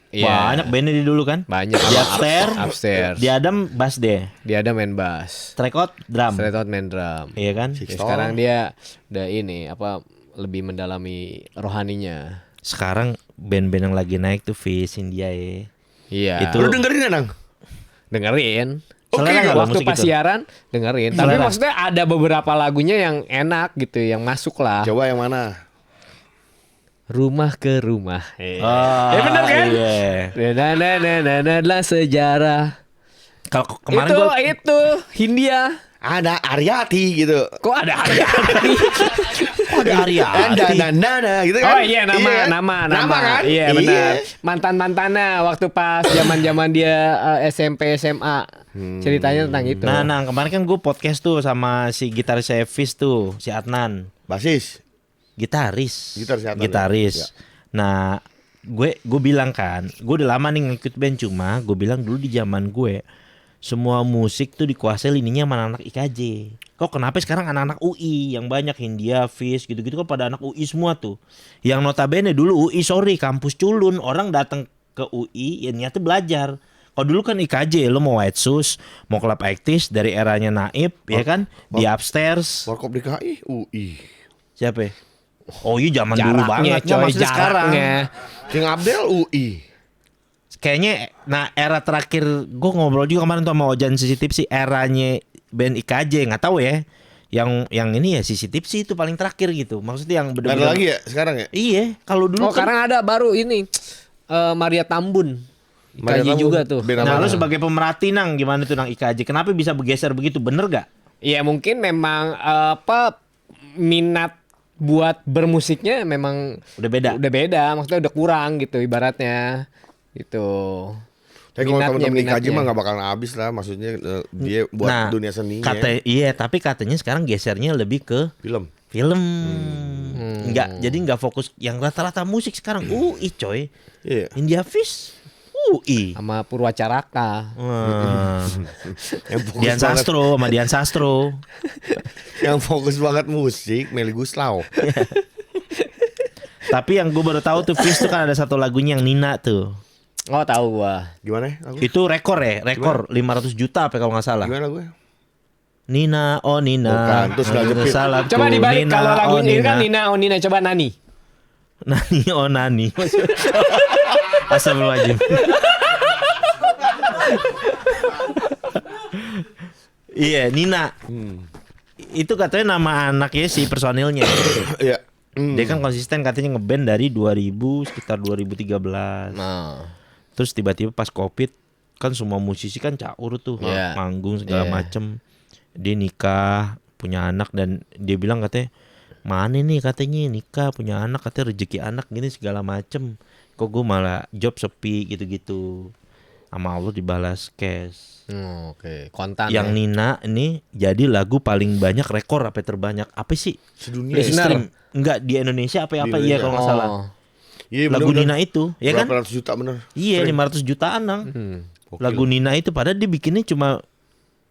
Iya. Banyak bandnya di dulu kan. Banyak. Di upstairs. Upstairs. Di Adam bass deh. Dia ada main bass. Strike Out drum. Straight out main drum. Iya kan? Ya, sekarang dia udah ini apa lebih mendalami rohaninya. Sekarang band-band yang lagi naik tuh Fish India ya. Iya. Itu- Lu dengerin gak, Nang? Dengerin. Oke, Selera nggak lo Waktu musik pas itu? siaran dengerin. Tapi Selera. maksudnya ada beberapa lagunya yang enak gitu, yang masuk lah. Coba yang mana? Rumah ke rumah. Oh, Ya bener kan? Iya. Adalah sejarah. Kalau kemarin itu gua itu Hindia. Ada Aryati gitu. Kok ada kok ada Aryati. Nana gitu kan. Oh iya nama kan? Iya benar. Mantannya waktu pas zaman dia SMP SMA. Ceritanya tentang itu. Nah, kemarin kan gue podcast tuh sama si gitaris Sevis tuh, si Adnan. Basis. Gitaris. Gitaris si Adnan, Gitaris. ya. Nah, gue bilang kan, gue udah lama nih ngikut band cuma gue bilang dulu di zaman gue semua musik tuh dikuasai lininya sama anak-anak IKJ. Kok kenapa sekarang anak-anak UI yang banyak Hindia, Fish gitu-gitu kok pada anak UI semua tuh. Yang notabene dulu UI kampus culun, orang datang ke UI ya niatnya belajar. Kalau dulu kan IKJ lo mau White Shoes, mau Club Actis dari eranya Naib ya kan di upstairs. Warkop DKI UI. Siapa ya? Oh iya zaman dulu banget. Nggak, coy, maksudnya sekarang. jaraknya. King Abdel UI. Kayaknya nah era terakhir gue ngobrol juga kemarin tuh sama Ojan Sisi Tipsi eranya band IKJ nggak tahu ya. Yang ini ya Sisi Tipsi itu paling terakhir gitu. Maksudnya yang Ada bener-bener lagi ya sekarang ya? Iya, kalau dulu Oh, kan sekarang ada baru ini Maria Tambun. Maria IKJ Tambun, juga tuh. band nah namanya. lu sebagai pemerhati Nang gimana tuh Nang IKJ? Kenapa bisa bergeser begitu? Bener gak? Iya mungkin memang minat buat bermusiknya memang Udah beda. maksudnya udah kurang gitu ibaratnya gitu. Tapi kalau Minatnya, teman-teman Ika Haji minatnya. mah nggak bakalan habis lah, maksudnya dia buat dunia seninya. Iya, tapi katanya sekarang gesernya lebih ke Film. film. Jadi nggak fokus yang rata-rata musik sekarang UI coy. Iya. India Fish UI. Sama Purwacaraka. Yang fokus Dian banget, Sastro sama Dian Sastro. yang fokus banget musik, Melly Guslau. Tapi yang gue baru tahu tuh Fish tuh kan ada satu lagunya yang Nina tuh. Oh tahu gua. Gimana? Aku? Itu rekor 500 juta apa kalau nggak salah. Gimana gue? Nina, oh Nina. Bukan, terus nggak jepit. Salahku, Coba dibalik Nina, kalau lagu oh ini kan Nina oh Nina coba Nani. Nani, oh Nani. Astagfirullahaladzim. Iya, Nina. Itu katanya nama anaknya si personilnya. Iya. Dia kan konsisten katanya ngeband dari 2000 sekitar 2013. Nah. Terus tiba-tiba pas Covid kan semua musisi kan caur tuh, Iya. manggung segala Iya. macem. Dia nikah, punya anak dan dia bilang katanya mana nih katanya nikah punya anak katanya rezeki anak gini segala macem. Kok gue malah job sepi gitu-gitu. Sama Allah dibalas cash. Oke, kontan. Yang ya. Nina ini jadi lagu paling banyak rekor apa terbanyak apa sih? Sedunia. Listener. Enggak di Indonesia apa Di iya Indonesia. kalau nggak salah. Oh. Iya, Lagu bener-bener. Nina itu, ya kan? Berapa ratus juta bener. Iya 500 jutaan nang. Gokil. Lagu Nina itu padahal dia bikinnya cuma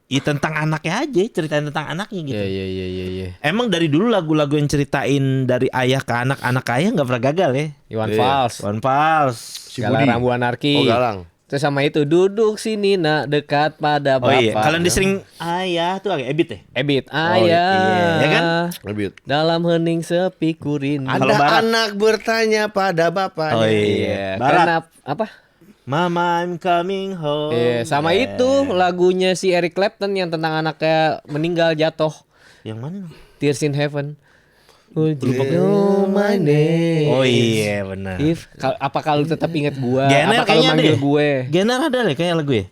tentang anaknya aja, ceritain tentang anaknya gitu. Iya. Emang dari dulu lagu-lagu yang ceritain dari ayah ke anak ayah nggak pernah gagal ya. Iwan Iya. Fals. One Fals. Si Galang Budi. Rambu Anarki. Oh, Galang. Terus sama itu duduk sini nak dekat pada Oh bapak. iya, kalian disering ayah tuh agak ebit ya. Ebit iya, ayah. ya kan? Lebih. Dalam hening sepi kurin. Kalau Ada Barat. anak bertanya pada bapaknya. Oh iya. Iya. Barat. Karena apa? Mama I'm coming home. Iya, sama itu lagunya si Eric Clapton yang tentang anaknya meninggal jatuh. Yang mana? Tears in Heaven. Would you know my name? Oh iya benar. Apa kalau tetap ingat gua? GNR Apa kalau kayaknya ada manggil ya? gue? GNR ada deh kayaknya lagu ya.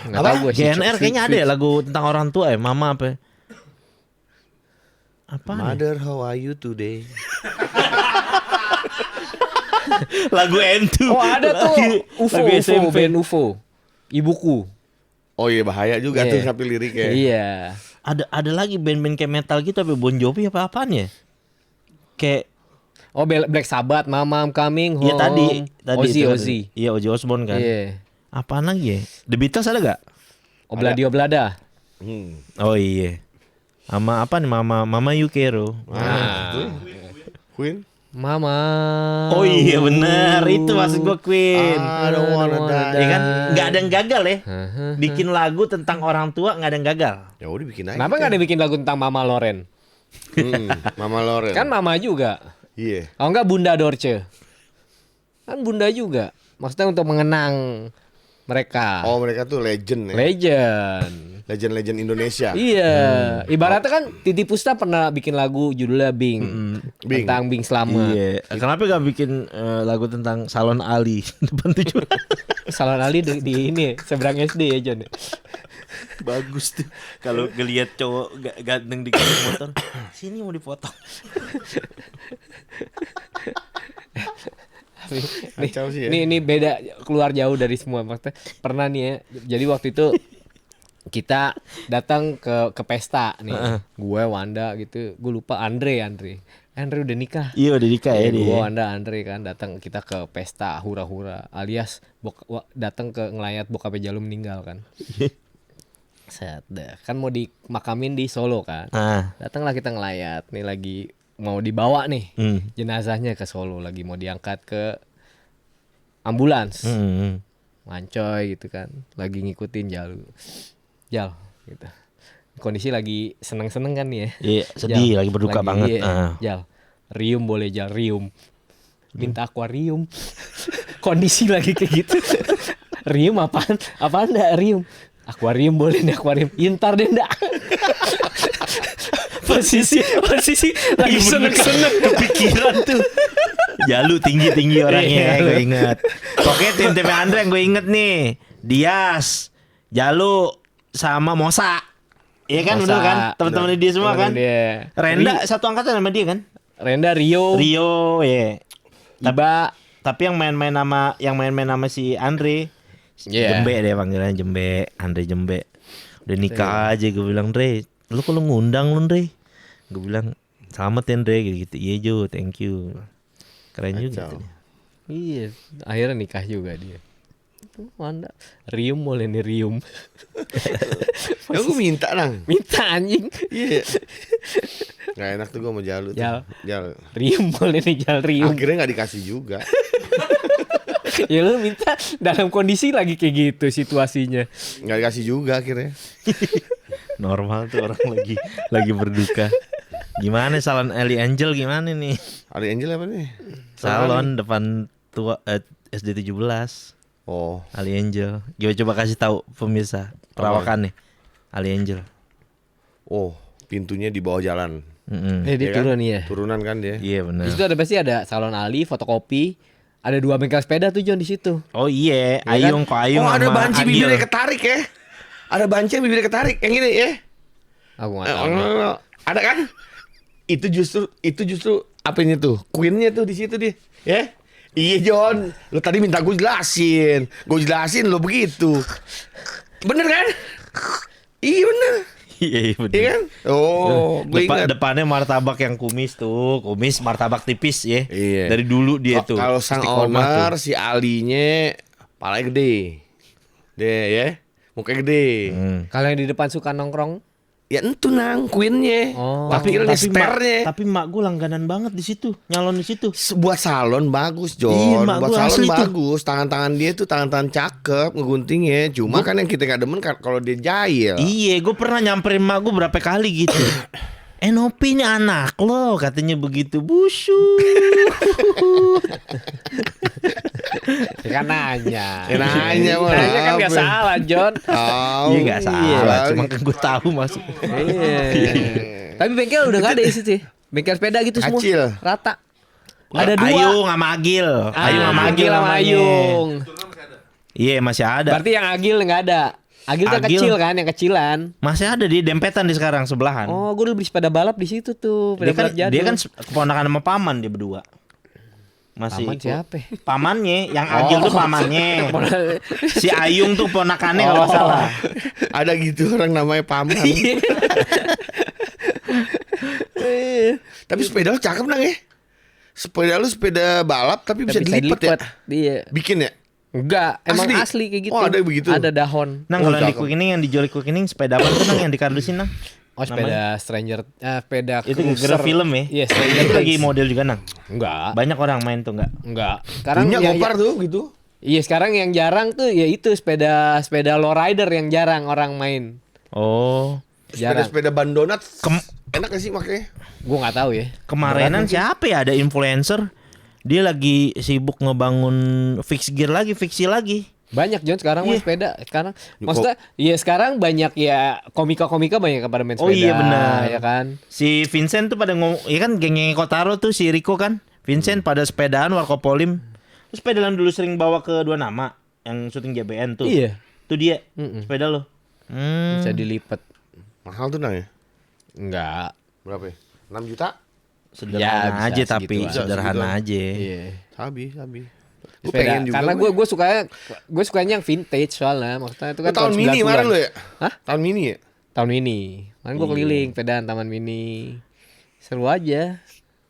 Nggak tahu gue sih. GNR kayaknya ada ya lagu tentang orang tua ya, mama apa? Apa? Mother, how are you today? Lagu N2. Oh ada tuh UFO, Lagu UFO, SMP. band UFO. Ibuku. Oh iya bahaya juga Iya. tuh sampai liriknya. Iya. Ada lagi band-band kayak metal gitu apa Bon Jovi apa apaan ya? Kayak Oh Black Sabbath, Mama I'm Coming Home. ya tadi Ozzy, itu Ozzy. Iya Ozzy Osbourne kan. Iya. Apaan lagi ya? The Beatles ada gak? Obladi Oblada. Oh iya. Sama apa nih Mama Yukero. Queen. Mama. Oh iya benar, itu maksud gua Queen. I don't wanna die. Ya kan nggak ada yang gagal ya. Bikin lagu tentang orang tua nggak ada yang gagal. Ya udah bikin aja. Kenapa nggak ada bikin lagu tentang Mama Loren? Mama Loren. Kan Mama juga. Iya. Kalau nggak Bunda Dorce. Kan Bunda juga. Maksudnya untuk mengenang mereka. Oh mereka tuh legend ya. Legend. Legend-legend Indonesia. Iya. Ibaratnya kan Titi Pusta pernah bikin lagu judulnya Bing. Bing. Tentang Bing Slamet. Iya. Kenapa gak bikin lagu tentang Salon Ali depan tujuan? Salon Ali di ini seberang SD ya John. Bagus tuh. Kalau ngelihat cowok ganteng di motor, sini mau dipotong. Kacau sih ya. Ini beda keluar jauh dari semua maksudnya. Pernah nih ya. Jadi waktu itu kita datang ke pesta nih. Gue Wanda gitu. Gue lupa Andre udah nikah. Iya udah nikah ya Gue dia. Wanda Andre kan datang kita ke pesta hura-hura alias datang ke ngelayat bokapnya Jalu meninggal kan. Set dah. Kan mau dimakamin di Solo kan. Datanglah kita ngelayat. Nih lagi mau dibawa nih jenazahnya ke Solo, lagi mau diangkat ke ambulans. Mancoy gitu kan. Lagi ngikutin Jal gitu. Kondisi lagi seneng-seneng kan nih ya. Iya, sedih, lagi berduka banget. Iya, Jal. Rium boleh Jal, rium. Minta akuarium. Kondisi lagi kayak gitu. Rium apaan? Apaan enggak rium? Akuarium boleh nih, akuarium. Intar deh enggak. posisi lagi seneng-seneng. Kepikiran tuh. Jalu tinggi orangnya, gue inget. Pokoknya tim Andre yang gue inget nih, Dias, Jalu, sama Mosa. Iya kan Mosa. bener kan? Teman-teman dia semua kan? Temen dia. Renda satu angkatan sama dia kan? Renda, Rio, ya. Iba. Tapi yang main-main sama si Andre, Iya. Jembe deh panggilannya Jembe, Andre Jembe. Udah nikah aja gue bilang, Dre, lu kalau ngundang lu, Dre. Gue bilang, selamat ya, Dre, gitu. Iya Jo, thank you. Keren juga. Kacau. tuh. Iya, akhirnya nikah juga dia. Mantap. Rium boleh nih Rium. Ya gue minta nang. Minta anjing. Iya. Gak enak tuh gue sama Jalu tuh. Jal. Rium boleh nih Jal Rium. Akhirnya gak dikasih juga. Ya lu minta dalam kondisi lagi kayak gitu situasinya. Gak dikasih juga akhirnya. Normal tuh orang lagi berduka. Gimana salon Ellie Angel gimana nih? Ada Angel apa nih? Salon depan tua SD 17. Oh. Ali Angel. Gue coba kasih tahu pemirsa perawakannya. Ali Angel. Oh, pintunya di bawah jalan. Dia Iya kan? turun ya. Turunan kan dia. Iya benar. Di situ ada pasti ada salon Ali, fotokopi, ada 2 bengkel sepeda tuh John di situ. Oh iya, Ayung kok Ayung Oh, ada sama banci Agil. bibirnya ketarik ya. Ada banci yang bibirnya ketarik yang ini ya. Aku nggak tahu. Ada kan? Itu justru apanya tuh? Queennya tuh di situ dia. Ya? Iya John, lo tadi minta gue jelasin lo begitu. Bener kan? Iya bener. Iya benar. Iya kan? Oh, gue ingat. Depannya martabak yang kumis tuh, kumis martabak tipis ya. Iya. Dari dulu dia tuh. Kalau sang istiqomah owner si Alinya palanya gede. Deh ya. Mukanya gede. Kalau yang di depan suka nongkrong, Ya entu nang queennya. Oh. Wakilnya sternya. Tapi mak gue langganan banget di situ, nyalon di situ. Buat salon bagus John. Iya, mak Buat gua salon asli tuh. bagus. Tangan-tangan dia tuh tangan-tangan cakep ngeguntingnya. Cuma kan yang kita gak demen kan kalau dia jahil. Iya, gue pernah nyamperin mak gue berapa kali gitu. Enopi ini anak lo, katanya begitu. Busu. ya kan nanya. Ya nanya, mah. Nanya kan nggak Apa? salah John. Oh, Iya nggak salah, cuma kan gue tahu masuk. Iya. Tapi bengkel udah nggak ada isi sih. Bengkel sepeda gitu semua. Kecil. Rata. Ada 2. Ayung sama Agil. Ayung sama Agil sama namanya. Ayung. Iya masih ada. Berarti yang Agil nggak ada. Agil tuh yang Agil. kecil kan, yang kecilan. Masih ada di dempetan di sekarang sebelahan. Oh, gue udah beli sepeda balap di situ tuh. dia Sepeda kan balap jadul. dia kan keponakan sama paman dia berdua. Masih Paman siapa? Pamannya, yang Agil tuh pamannya. Si Ayung tuh ponakannya kalau nggak salah. Ada gitu orang namanya paman. Tapi sepeda lu cakep nang ya. Sepeda lu sepeda balap tapi bisa dilipat ya. Iya. Bikin ya. Enggak, emang Asli? asli kayak gitu. Oh, ada begitu? Ada dahon. Nang Oh, kalau yang di cakep. Quickening, yang dijual di Quickening sepeda apa tuh Nang yang di kardusin Nang? Oh, sepeda Stranger, sepeda Itu cruiser. gara film ya? Iya, Stranger Itu lagi Things. model juga Nang. Enggak. Banyak orang main tuh enggak? Enggak. Sekarang Punya ya, gopar tuh gitu. iya, sekarang yang jarang tuh ya itu sepeda lowrider yang jarang orang main. Oh. Jarang. Sepeda ban donat. Enak gak sih makanya? Gua nggak tahu ya. Kemarinan siapa ya ada influencer dia lagi sibuk ngebangun fix gear lagi, fiksi lagi. Banyak John sekarang mah sepeda. Sekarang maksudnya ya sekarang banyak ya komika-komika banyak yang pada main sepeda. Oh iya benar. Ya kan? Si Vincent tuh pada ngomong, ya kan geng-geng Kotaro tuh si Rico kan, Vincent pada sepedaan Warkopolim. Terus sepeda yang dulu sering bawa ke 2 Nama yang syuting JBN tuh. Iya. Tuh dia sepeda lo. Bisa dilipat. Mahal tuh nang ya. Enggak. Berapa ya? 6 juta? Sederhana Ya, bisa aja tapi segituan. sederhana aja. Iya. Sabi. Gue Sepeda. pengen juga. Karena gue sukanya yang vintage soalnya. Maksudnya itu kan tahun mini 90-an. kemarin lo ya? Hah? Tahun mini ya? Tahun mini. Kan gue keliling sepedaan taman mini. Seru aja.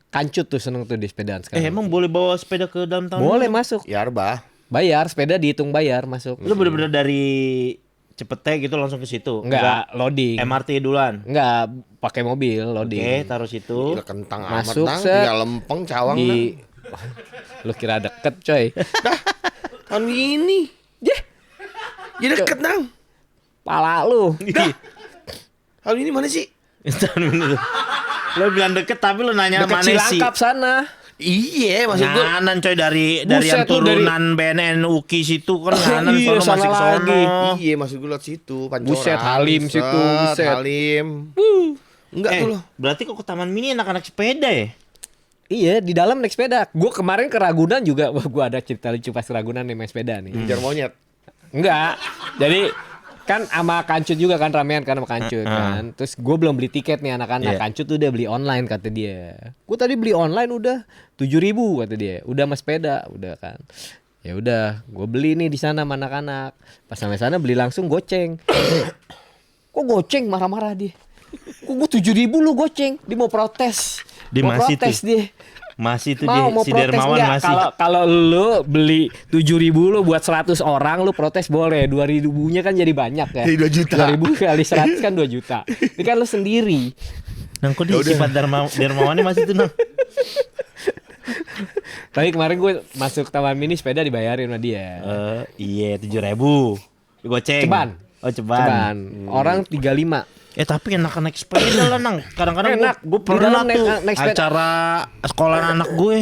Kancut tuh seneng tuh di sepedaan sekarang. Emang boleh bawa sepeda ke dalam tahun? Boleh masuk. Ya Arbah. Bayar sepeda dihitung bayar masuk. Lu bener-bener dari Cepete gitu langsung ke situ? Enggak, loading. MRT duluan? Enggak, pakai mobil loading. Oke, taruh situ. Gila kentang Masuk, amat nang. set. Tinggal lempeng cawang nang. Di lu kira deket coy. Tahun mini. Ya deket nang. Pala lu. Tahun mini mana sih? Tahun ini. Lo bilang deket tapi lo nanya Deket mana sih? Cilangkap sana. Iya maksud gue. Nganan coy dari Buset, yang lu dari- turunan BNN UKI situ kan nganan Iya, sono sana masih ke sono. lagi. Iya maksud gue lewat situ Pancoran. Buset, Halim Buset, situ, buset. Halim. Enggak tuh lo. Berarti kok ke Taman Mini anak-anak sepeda ya? Iya, di dalam naik sepeda. Gue kemarin ke Ragunan juga. Gue ada cerita lucu pas ke Ragunan nih main sepeda nih. Kejar monyet. Enggak. Jadi kan sama Kancut juga kan, ramean kan sama Kancut kan. Terus gue belum beli tiket nih anak-anak. Iya. Kancut tuh udah beli online kata dia. Gue tadi beli online udah 7.000 kata dia. Udah sama sepeda, udah kan. Ya udah, gue beli nih di sana sama anak-anak. Pas sampai sana beli langsung goceng. Kok goceng, marah-marah dia. Kok gue 7.000 lu goceng? Dia mau protes. Dia mau masih protes tuh. dia. Masih tuh Mau si protes Dermawan nggak? masih. Kalau lu beli 7.000 lu buat 100 orang lu protes boleh. 2.000-nya kan jadi banyak ya. Jadi 2 juta. 2.000 kali 100 kan 2 juta. Ini kan lu sendiri. Nang kok di sifat Dermawannya masih tuh Nang. Tapi kemarin gue masuk Taman Mini sepeda dibayarin sama dia. Iya 7.000 goceng. Ceban. Oh ceban. Ceban. Orang 35. Tapi enak naik sepeda lah Nang. Kadang-kadang Enak. gue Di pernah dalam naik- tuh naik sepeda. acara sekolah anak gue.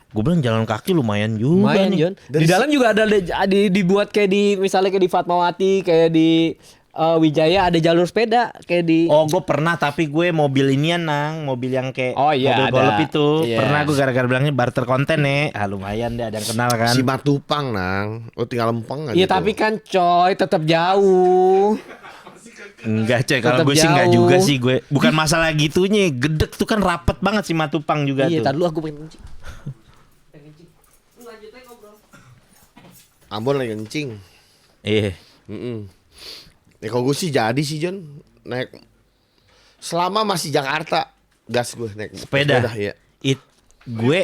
Gue bilang jalan kaki lumayan juga Lumayan nih. Jon. Di dalam juga ada dibuat kayak di misalnya kayak di Fatmawati, kayak di Wijaya ada jalur sepeda kayak di. Oh gue pernah tapi gue mobil inian Nang. Mobil yang kayak Oh, iya, mobil ada. golf itu. Iya. Pernah gue gara-gara bilangnya barter konten nih. Lumayan deh ada yang kenal kan. Si Matupang nang, lo tinggal lempeng aja. Iya tuh. tapi kan coy tetap jauh. Enggak coy, kalau Tetep gue sih enggak jauh. juga sih gue. Bukan masalah gitunya, gedek tuh kan rapet banget si Matupang juga Iya, tuh. tar dulu aku pengen kencing. Ambon lagi kencing. Iya. Ya kalau gue sih jadi sih Jon naik selama masih Jakarta gas gue naik Sepeda. ya. Gue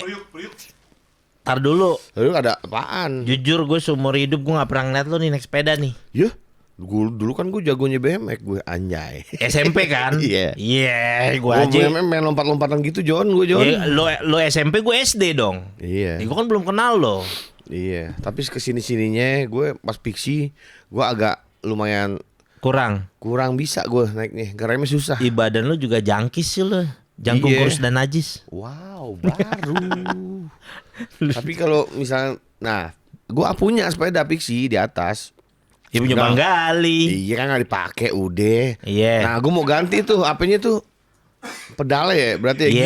tar dulu. Lalu ada apaan? Jujur gue seumur hidup gue gak pernah ngeliat lo nih naik sepeda nih. Ya, dulu kan gue jagonya BMX gue anjay. SMP kan? Iya. Iya, gue Gue aja. main lompat-lompatan gitu Jon, gue Jon. Ya, lo SMP gue SD dong. Iya. Gue kan belum kenal lo. Iya, tapi kesini-sininya gue pas fiksi gue agak lumayan kurang bisa gue naiknya, remnya susah. Di badan lo juga jangkis sih lo. Jangkung Iya. kurus dan najis. Wow, baru. Tapi kalau misalnya, nah, gue punya sepeda fiksi di atas. Ya punya Bang Gali. Iya kan nggak dipakai udah. Iya. Nah, gue mau ganti tuh apanya tuh pedalnya ya, berarti ya Iya,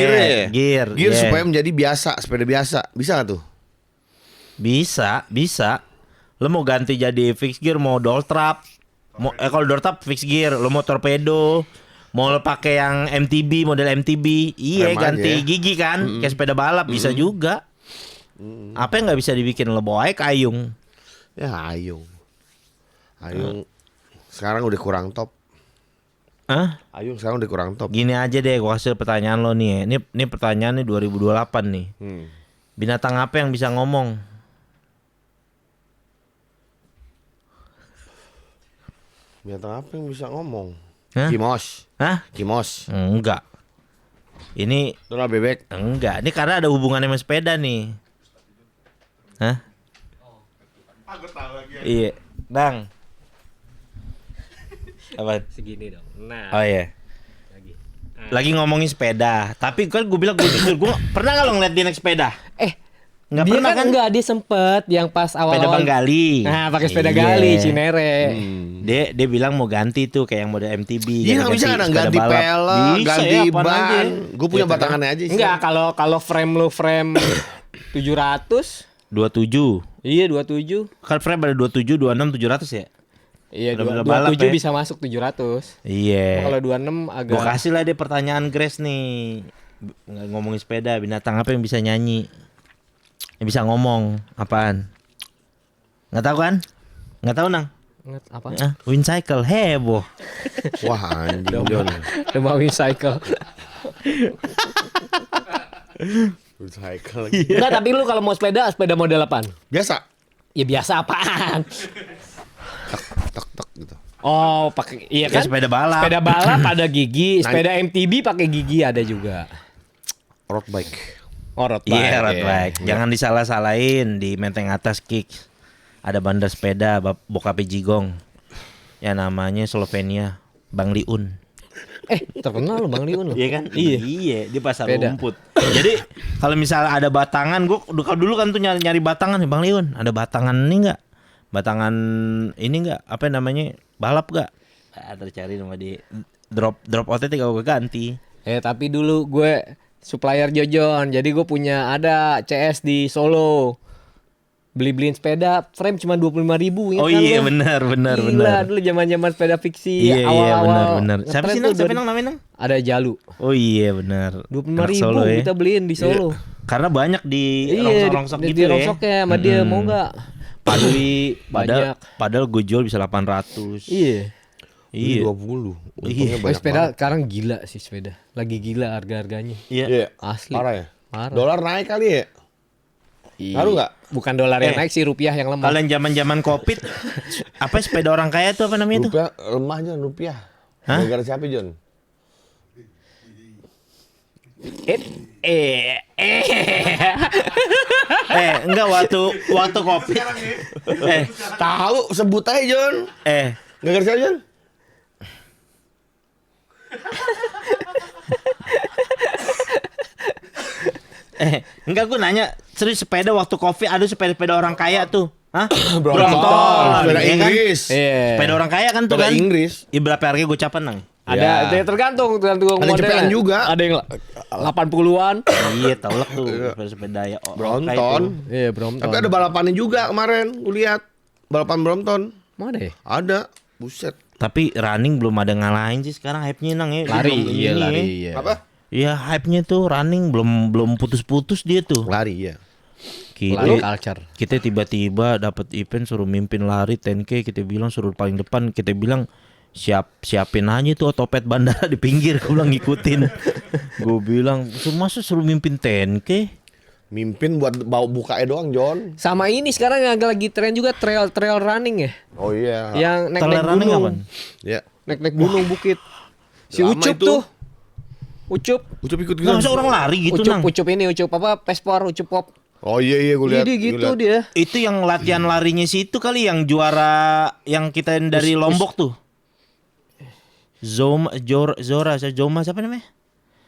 gear iya. supaya menjadi biasa, sepeda biasa. Bisa gak tuh? Bisa. Lo mau ganti jadi fixed gear, mau door trap. Kalau door trap fixed gear, lo mau torpedo, mau lo pakai yang MTB, model MTB. Iya, Rem ganti aja ya. gigi kan, kayak sepeda balap bisa juga. Apa yang nggak bisa dibikin lo bawa aja kayung? Ya Ayung sekarang udah kurang top. Hah? Ayung sekarang udah kurang top. Gini aja deh, gua kasih pertanyaan lo nih. Ini pertanyaan nih 2028 nih. Binatang apa yang bisa ngomong? Binatang apa yang bisa ngomong? Hah? Kimos. Hah? Kimos. Enggak. Ini Donald bebek. enggak. Ini karena ada hubungannya sama sepeda nih. Hah? Iya, Bang. Apa? Segini dong. Nah. Oh iya. Lagi ngomongin sepeda. Tapi kan gue bilang gue jujur, gue pernah nggak lo ngeliat dia naik sepeda? Nggak Dia pernah kan kan? enggak, dia sempet yang pas awal-awal. Sepeda Bang Gali. Nah, pakai sepeda Iya. gali Cinere. Dia bilang mau ganti tuh kayak yang model MTB. Iya jangan nggak bisa kan sepeda ganti balap. pelek, Bisa ganti ya, apaan aja. ban. Gue punya Iya, batangannya aja sih. Enggak, kalau frame lu frame 700. 27. Iya, 27. Kan frame ada 27, 26, 700 ya? Iya, Udah balap 27 ya? bisa masuk 700. Iya. Kalau 26 agak. Gue kasih lah dia pertanyaan Grace nih. Nggak ngomongin sepeda, binatang apa yang bisa nyanyi? Yang bisa ngomong, apaan? Nggak tahu kan? Nggak tahu Nang? Apa? Wind cycle, heboh. Wah anjing Jon. Domba cycle. Cycle. Enggak, tapi lu kalau mau sepeda model apaan? Biasa. Ya biasa apaan? Tak gitu. Oh, pakai iya Kayak kan? sepeda balap. Sepeda balap ada gigi, Nah, sepeda MTB pakai gigi ada juga. Road bike. Oh, road bike. Iya, road bike. Jangan disalah-salahin di Menteng Atas Kicks. Ada bandar sepeda bokapnya Jigong. Ya namanya Slovenia, Bang Liun. Terkenal lo Bang Liun lo. Iya kan? Iya, di pasar Sepeda. rumput. Jadi kalau misalnya ada batangan, gue dulu kan tuh nyari batangan nih Bang Liun. Ada batangan ini enggak? Batangan ini enggak? Apa namanya? Balap enggak? Tercari nama di drop OTT kalau gue ganti. Tapi dulu gue supplier Jojon. Jadi gue punya ada CS di Solo. beliin sepeda frame cuma 25.000. Oh iya benar. Gila, dulu zaman sepeda fiksi Iya awal-awal. benar. Siapa sih ngetren tuh Siapa namanya Nang? Ada Jalu. Oh iya benar. 25.000 kita beliin di Solo. Karena banyak di Iya, rongsok-rongsok di gitu ya. rongsoknya sama dia mau nggak? Paduli banyak. Padahal gue jual bisa 800. Iya. Iya. 20. Untungnya banyak Sepeda sekarang gila sih sepeda. Lagi gila harga-harganya. Iya. Iya. Asli. Parah ya? Parah. Dolar naik kali ya? Iya. Ngaruh nggak? Bukan dolar yang naik sih, rupiah yang lemah. Kalian zaman Covid apa sepeda orang kaya tuh apa namanya tuh? Rupiah lemah Jon, rupiah. Hah? Negara siapa Jon? Enggak waktu Covid. Tahu sebut aja Jon. Negara siapa Jon? Enggak gue nanya serius sepeda waktu Covid ada sepeda orang kaya tuh. Hah? Brompton. Sepeda Iya kan? Inggris. Iya. Sepeda orang kaya kan tuh Sepeda kan? Inggris. Berapa harga gue capan Nang? Ada tergantung Ada modelnya. cepetan juga. Ada yang 80-an. Iya tahu tuh sepeda ya. Brompton. Iya, Brompton. Tapi ada balapannya juga kemarin, gue lihat. Balapan Brompton. Mau ada ya? Ada. Buset. Tapi running belum ada ngalahin sih sekarang hype-nya Nang ya. Lari, Belum iya ini lari, ya. iya. Apa? Iya hype-nya tuh running belum putus-putus dia tuh. Lari ya. Lari Kita, culture. kita tiba-tiba dapat event suruh mimpin lari 10K, kita bilang suruh paling depan, kita bilang siapin aja tuh otopet bandara di pinggir, gue bilang ngikutin. Gue bilang masa suruh mimpin 10K? Mimpin buat bawa bukanya doang, Jon. Sama ini sekarang yang lagi tren juga trail running ya. Oh iya. Yang naik Trail running gunung. apaan? Ya. Naik gunung bukit. Si Lama Ucup itu. tuh. Ucup. Ucup ikut Nggak masa orang lari gitu Nang? Ucup ini Ucup apa? Pespor, Ucup Pop. Oh iya gue lihat. Jadi gitu dia. Itu yang latihan larinya sih itu kali yang juara yang kita dari Lombok tuh. Zora siapa namanya?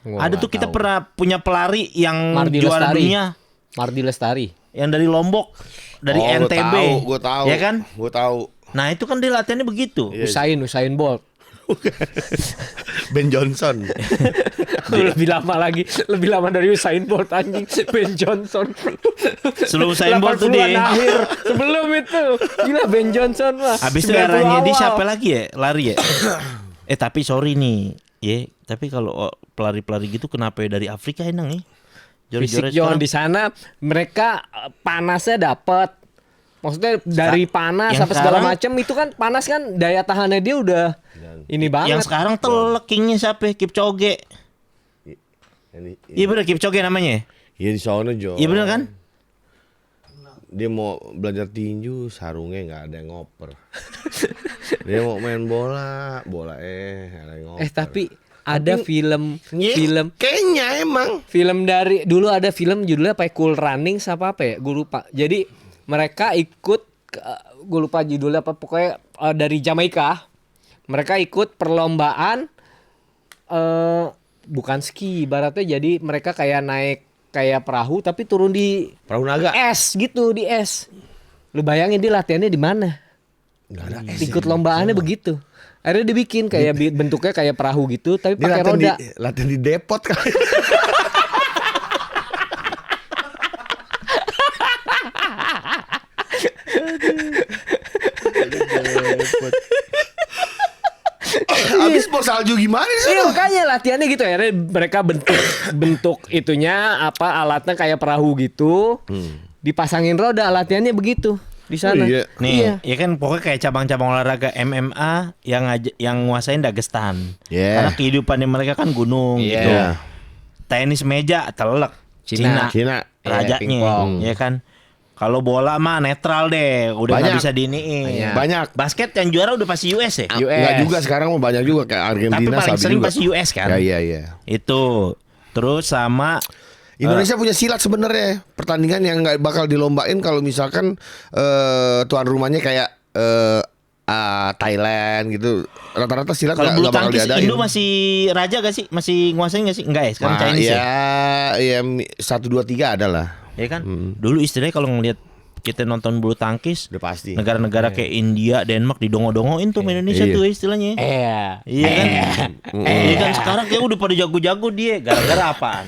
Ada tuh kita pernah punya pelari yang Mardi juara Lestari. dunia Mardi Lestari. yang dari Lombok, dari NTB. Gue tahu. Ya kan? Gue tahu. Nah, itu kan dia latihannya begitu. Usain Bolt. Ben Johnson. Lebih lama dari Usain Bolt anjing. Ben Johnson. Sebelum Usain Bolt tuh 80-an dia. akhir. Sebelum itu. Gila Ben Johnson mah. Habis itu 90 eranya dia awal. siapa lagi ya? Lari ya? Tapi sorry nih, ya. Tapi kalau pelari-pelari gitu kenapa ya dari Afrika enang ya? Fisik John di sana mereka panasnya dapat. Maksudnya dari panas yang sampai segala sekarang- macam itu kan panas kan daya tahannya dia udah ini banget. Yang sekarang telek kingnya siapa? Kipchoge. Iya bener Kipchoge namanya. Iya di sana Jo. Iya bener kan? Dia mau belajar tinju, sarungnya nggak ada yang ngoper. Dia mau main bola ada yang ngoper. Tapi ada film Kayaknya emang. film dari dulu ada film judulnya apa ya? Cool Running apa ya? Gue lupa. Jadi mereka ikut gue lupa judulnya apa pokoknya dari Jamaika. Mereka ikut perlombaan bukan ski ibaratnya jadi mereka kayak naik kayak perahu tapi turun di Perahu naga. es gitu di es. Lu bayangin dia latihannya di mana? Nggak ada es. Ikut lombaannya begitu. Akhirnya dibikin kayak bentuknya kayak perahu gitu tapi Dia pakai roda. latihan di depot kali. Habis mau salju gimana sih? Iya makanya latihannya gitu akhirnya mereka bentuk itunya apa alatnya kayak perahu gitu. Dipasangin roda latihannya begitu di sana. Oh, iya. Nih, Iya. ya kan pokoknya kayak cabang-cabang olahraga MMA yang nguasain Dagestan. Yeah. Karena kehidupannya mereka kan gunung Iya. gitu. Tenis meja telek Cina. Cina. rajanya, pingpong. ya kan. Kalau bola mah netral deh, udah nggak Banyak. bisa diiniin. Banyak. Basket yang juara udah pasti US ya. US. Enggak juga sekarang mau banyak juga kayak Tapi Argentina paling Sabi sering juga. pasti US kan. Iya. Itu. Terus sama Indonesia punya silat sebenarnya. Pertandingan yang nggak bakal dilombain kalau misalkan tuan rumahnya kayak Thailand gitu. Rata-rata silat kalau bulu nggak bakal tangkis diadain. Indo masih raja gak sih? Masih nguasain gak sih? Enggak ya, sekarang Chinese ya. ya 1 2 3 adalah. Ya kan? Dulu istilahnya kalau ngelihat kita nonton bulu tangkis, Udah pasti. negara-negara kayak India, Denmark didongo-dongoin tuh sama Indonesia Iya. tuh istilahnya. Iya. Iya kan? Iya kan sekarang kayak udah pada jago-jago dia. Gara-gara apaan?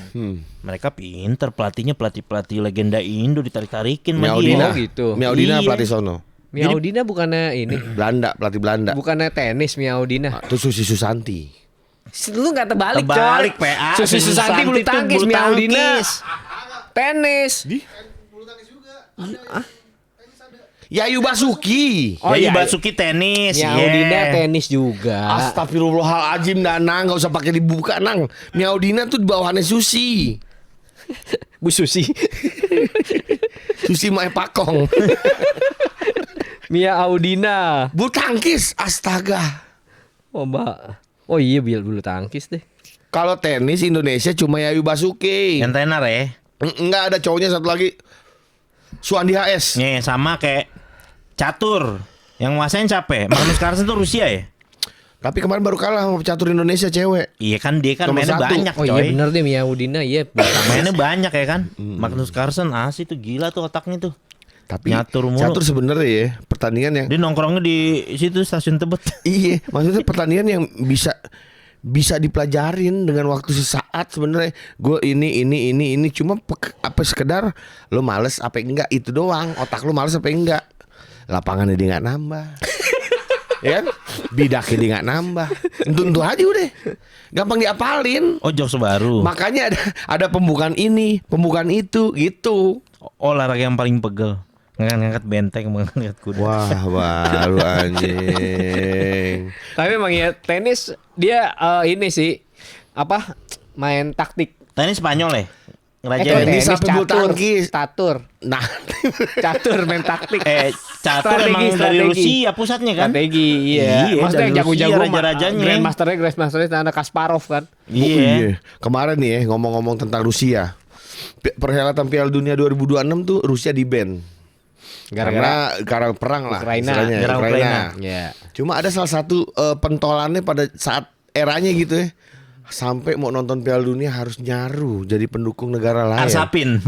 Mereka pinter pelatihnya pelatih legenda Indo ditarik-tarikin sama dia. Miaudina. Oh, gitu. Miaudina Iya. pelatih sono. Miaudina bukannya ini, Belanda, pelatih Belanda. bukannya tenis Miaudina. Itu Susi Susanti. Lu nggak terbalik, Terbalik, coy. PA. Susi Susanti bulu itu tangkis, bulu Miaudina tangkis. tenis. Yayu Basuki. Oh, Yayu iya. Basuki tenis. Miaudina yeah. tenis juga. Astagfirullahaladzim Danang, nggak usah pakai dibuka Nang. Miaudina tuh di bawahannya Susi. Bu Susi. Susi Mae Pakong. Miaudina. Bulu tangkis, astaga. Oh, Mbak. Oh iya, bulu tangkis deh. Kalau tenis Indonesia cuma Yayu Basuki. Yang tenar ya. Enggak ada cowoknya satu lagi. Suandi HS. Nih sama kayak catur. Yang nguasain siapa? Magnus Carlsen tuh Rusia ya? Tapi kemarin baru kalah sama pecatur Indonesia cewek. Iya kan dia kan Nomor mainnya satu. banyak Oh coy. iya bener deh Miaudina, iya. Mainnya banyak ya kan. Magnus Carlsen asli tuh gila tuh otaknya tuh. Tapi Nyatur mulu. catur sebenarnya ya pertandingan yang Dia nongkrongnya di situ stasiun Tebet. iya, maksudnya pertandingan yang bisa dipelajarin dengan waktu sesaat sebenarnya. Gue ini cuma apa sekedar lo males apa enggak itu doang. Otak lo males apa enggak. Lapangannya dia nggak nambah. Ya kan? Bidaknya dia nggak nambah. Entuh aja udah. Gampang diapalin. Oh jokes baru. Makanya ada pembukaan ini, pembukaan itu gitu. Olahraga yang paling pegel. Ngangkat benteng, mengangkat kuda. Wah, baru anjing. Tapi emang ya tenis dia ini sih apa main taktik. Tenis Spanyol ya? Ngerajain. tenis sampai bulu tangkis. catur, Nah, catur main taktik. Catur Strategi, emang dari strategi. Rusia pusatnya kan? Strategi, iya. Iya, Maksudnya dari yang jago-jago Rusia, raja-rajanya. Grandmasternya ada Kasparov kan. Iya. Kemarin nih ya ngomong-ngomong tentang Rusia. Perhelatan Piala Dunia 2026 tuh Rusia di ban. Karena perang lah Ukraina. istilahnya, Gara Ukraina. Iya. Cuma ada salah satu pentolannya pada saat eranya gitu ya. Sampai mau nonton Piala Dunia harus nyaru jadi pendukung negara lain. Arsapin.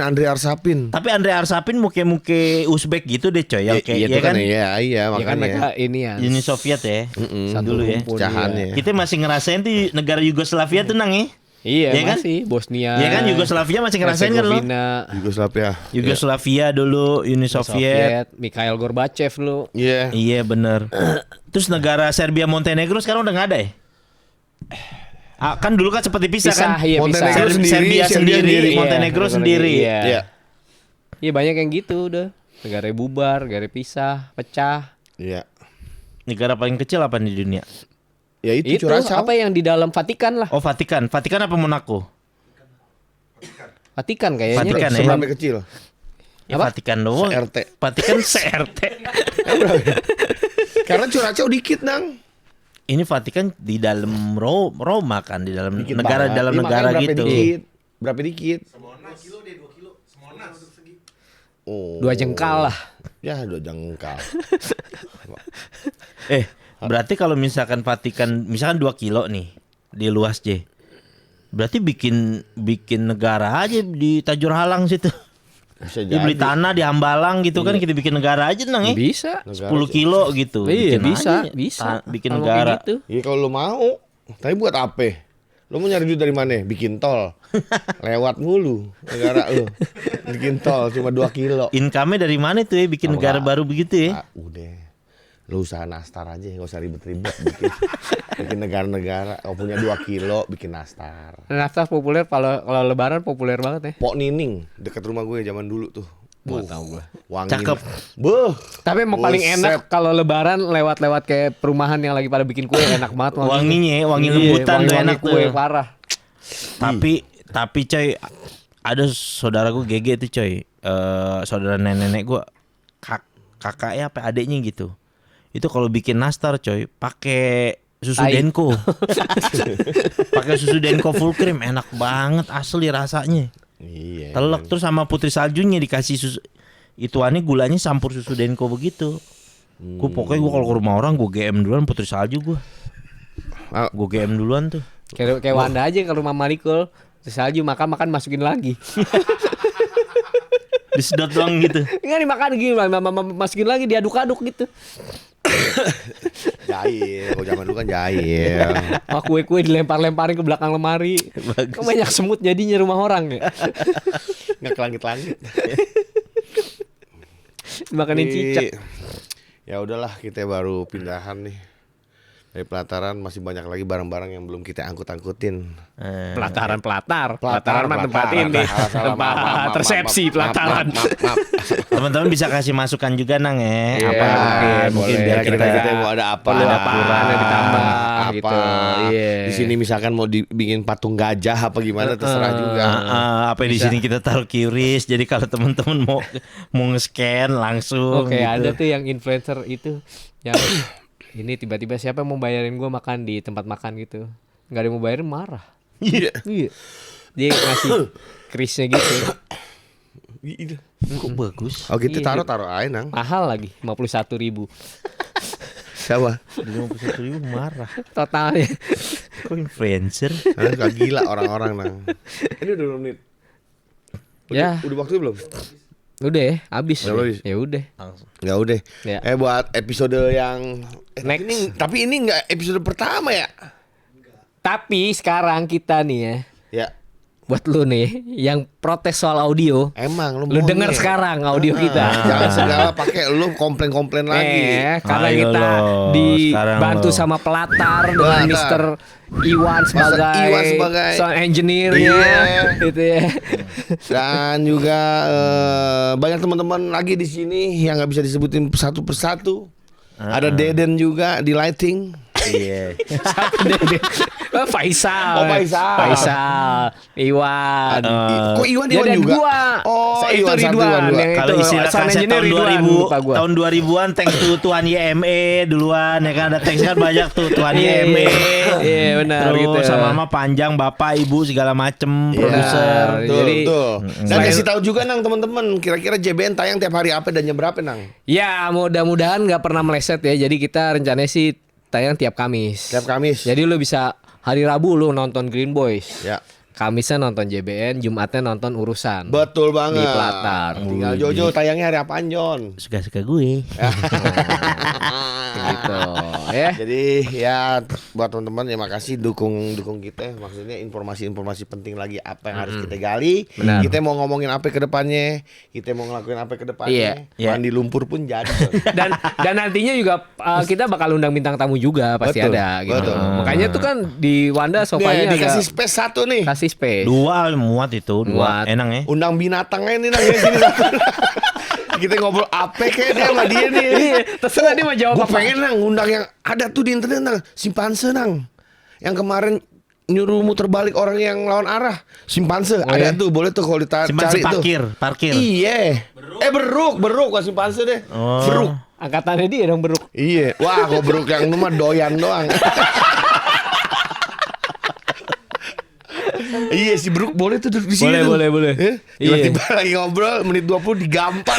Andre Arsapin. Tapi Andre Arsapin muke-muke Uzbek gitu deh coy. Yang kayak Iya ya itu kan kan? iya Ya kan makanya. mereka ini ya. Uni Soviet ya. Satu Dulu ya. rumpun, Cahannya. Kita masih ngerasain tuh negara Yugoslavia tuh nang ya. Iya, Iya kan? masih Bosnia. Iya kan Yugoslavia masih ngerasain kan lo? Herzegovina, Yugoslavia. Yugoslavia dulu, Uni Soviet. Mikhail Gorbachev lu. Iya. Iya bener. Terus negara Serbia Montenegro sekarang udah nggak ada ya? Kan dulu kan seperti pisah kan? Iya Montenegro bisa. sendiri, Serbia Serbia sendiri, sendiri. Montenegro Iya, sendiri. Iya. Iya. Iya banyak yang gitu udah. Negara bubar, negara pisah, pecah. Iya. Negara paling kecil apa di dunia? Ya itu Itu Curacao. apa yang di dalam Vatikan lah. Oh Vatikan. Vatikan apa Monaco? Vatikan kayaknya. Vatikan ya. Sebelumnya kecil. Ya Apa? Vatikan doang. CRT. Vatikan CRT. Karena Curacao dikit nang. Ini Vatikan di dalam Roma kan, di dalam Dikit negara banget. dalam Iya, negara makanya gitu. Berapa dikit? Oh. 2 jengkal lah. Ya 2 jengkal. Berarti kalau misalkan Vatikan misalkan 2 kilo nih di luas J. Berarti bikin negara aja di Tajur Halang situ. Bisa Dia beli tanah di Hambalang gitu kan, kita bikin negara aja nang ya. Bisa. 10 kilo gitu. Iya, Bikin bisa, aja. bisa. Bikin Kalau negara. kayak gitu. Iya kalau lu mau. Tapi buat apa? Lu mau nyari duit dari mana? Bikin tol. Lewat mulu negara lu. Bikin tol cuma 2 kilo. Income-nya dari mana tuh ya bikin Oh, negara enggak. baru begitu ya? Ah, udah. Lu usaha nastar aja, nggak usah ribet-ribet bikin negara-negara. Kalau punya 2 kilo bikin nastar. Nastar populer kalau lebaran populer banget ya. Pok Nining dekat rumah gue zaman dulu tuh. Nggak tahu gue. Wangi. Cakep. Beuh. Tapi emang paling Buset. enak kalau lebaran lewat-lewat kayak perumahan yang lagi pada bikin kue enak banget Wanginya ya, wangi Iya, lembutan tuh wangi-wangi enak kue tuh. parah. Tapi coy, ada saudara gue GG tuh coy. Saudara nenek gue kakaknya apa adiknya gitu. Itu kalau bikin nastar coy, pakai susu Tai. Denko. Pakai susu Denko full cream, enak banget asli rasanya. Iya. Telek terus sama putri saljunya dikasih susu. Ituannya gulanya campur susu Denko begitu. Gue pokoknya gue kalau ke rumah orang gue GM duluan putri salju gue. Ah. Gue GM duluan tuh. Kayak Wanda aja kalau rumah Malikul terus salju makan masukin lagi. Disedot doang gitu. Enggak dimakan gini, masukin lagi diaduk-aduk gitu. Jahil, kalau zaman dulu kan jahil. Wah, kue-kue dilempar-lemparin ke belakang lemari. Kan banyak semut jadinya rumah orang ya. Nggak ke langit-langit. Makanin cicak. Ya udahlah, kita baru pindahan nih. Dari pelataran masih banyak lagi barang-barang yang belum kita angkut-angkutin. Pelataran mah tempat Pelataran. ini. Salah, maaf, Tempat resepsi pelataran. Maaf. Teman-teman bisa kasih masukan juga nang ya. Iya, Apa mungkin boleh. biar kita Kita mau ada apa? Perlu apa yang ditambah apa? gitu. Iya. Di sini misalkan mau dibikin patung gajah apa gimana terserah juga. apa di sini kita taruh QRIS. Jadi kalau teman-teman mau nge-scan langsung. Oke, gitu. ada tuh yang influencer itu yang ini tiba-tiba siapa yang mau bayarin gue makan di tempat makan gitu. Nggak ada yang mau bayarin marah. Iya. Iya. Dia ngasih krisnya gitu. Iya. Kok bagus? Oh kita Iya. taruh aja nang. Mahal lagi 51.000 Siapa? 51.000 marah. totalnya. Kok influencer? Gak gila orang-orang nang. Ini udah 2 menit. Ya, Udah waktu belum? udah ya, habis. Udah habis. Ya udah. Ya udah. Ya. Buat episode yang Next. tapi ini nggak episode pertama ya? Tapi sekarang kita nih ya, Ya. buat lu nih yang protes soal audio, Emang lu lu mau denger nih. sekarang audio kita. Jangan segala pakai lu komplain-komplain lagi. Karena Ayo kita lo, sekarang dibantu lo. sama Pelatar dengan Pelatar. Mr. Iwan sebagai, Iwan sebagai sound engineer-nya Iya. gitu ya. Dan juga banyak teman-teman lagi di sini yang nggak bisa disebutin satu persatu. Ada Deden juga di lighting. Iya. Oh, Faisal. Oh, Faisal. Faisal, Iwan. Kok Iwan Ya, dan juga? gua. Oh, Itu Iwan satu, Ridwan. Iwan dua. Yang Kalau itu, istilah sound kaset engineer tahun Ridwan, 2000 lupa gua. tahun 2000-an thanks to Tuan YME duluan ya kan ada thanks kan banyak tuh Tuan YME. Iya, benar Terus gitu. sama mama panjang bapak ibu segala macem Iya, produser. betul, Jadi, betul. Dan selain- kasih tahu juga nang teman-teman, kira-kira JBN tayang tiap hari apa dan jam berapa nang? Ya, mudah-mudahan nggak pernah meleset ya. Jadi kita rencananya sih tayang tiap Kamis. Tiap Kamis. Jadi lu bisa hari Rabu lu nonton Green Boys. Ya. Kamisnya nonton JBN, Jumatnya nonton Urusan. Betul banget. Di Pelatar. Tinggal Jojo tayangnya hari apaan Jon? Suka-suka gue. Gitu. Ya. Jadi ya buat teman-teman ya makasih dukung kita. Maksudnya informasi-informasi penting lagi apa yang harus kita gali. Benar. Kita mau ngomongin apa ke depannya, kita mau ngelakuin apa ke depannya. Iya. Mandi lumpur pun jadi. Jon. Dan nantinya juga kita bakal undang bintang tamu juga pasti Betul, ada gitu. betul. Makanya tuh kan di Wanda sofanya Nih, dikasih agak space satu nih. kasih space. Dua muat itu, Muat. dua. Enang ya. Undang binatangnya nih nang ya, sini satu. Kita ngobrol apa kayak dia sama dia nih. Iya, terserah dia mau jawab Gue apa. pengen nang undang yang ada tuh di internet nang, simpanse nang. Yang kemarin nyuruh muter balik orang yang lawan arah. Simpanse ada iya? tuh, boleh tuh kalau kita Simpanse cari tuh. parkir. Iya. Beruk bukan simpanse deh. Oh. Beruk. Angkatannya dia dong beruk. Iya. Wah, kok beruk yang itu mah doyan doang. Iya si Bruk boleh tuh duduk di sini. Boleh, tuh. boleh. Eh, Iya. Tiba-tiba lagi ngobrol menit 20 digampar.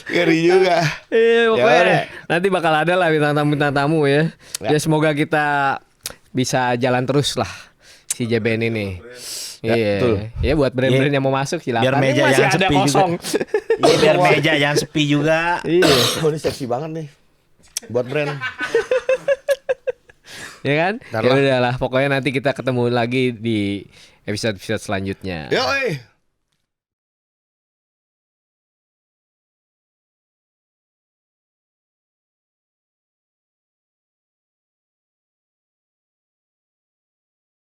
Ngeri juga. Iya, pokoknya udah. nanti bakal ada lah bintang tamu ya. Ya. Ya semoga kita bisa jalan terus lah si JBN ini. Ya, Iya. betul. Ya buat brand-brand yang mau masuk silakan. Biar meja Ini masih jangan ada sepi kosong. Iya, biar meja jangan sepi juga. Iya. Oh ini seksi banget nih. Buat brand. Ya kan? Ntar Ya lah. udahlah, pokoknya nanti kita ketemu lagi di episode-episode selanjutnya. Yo,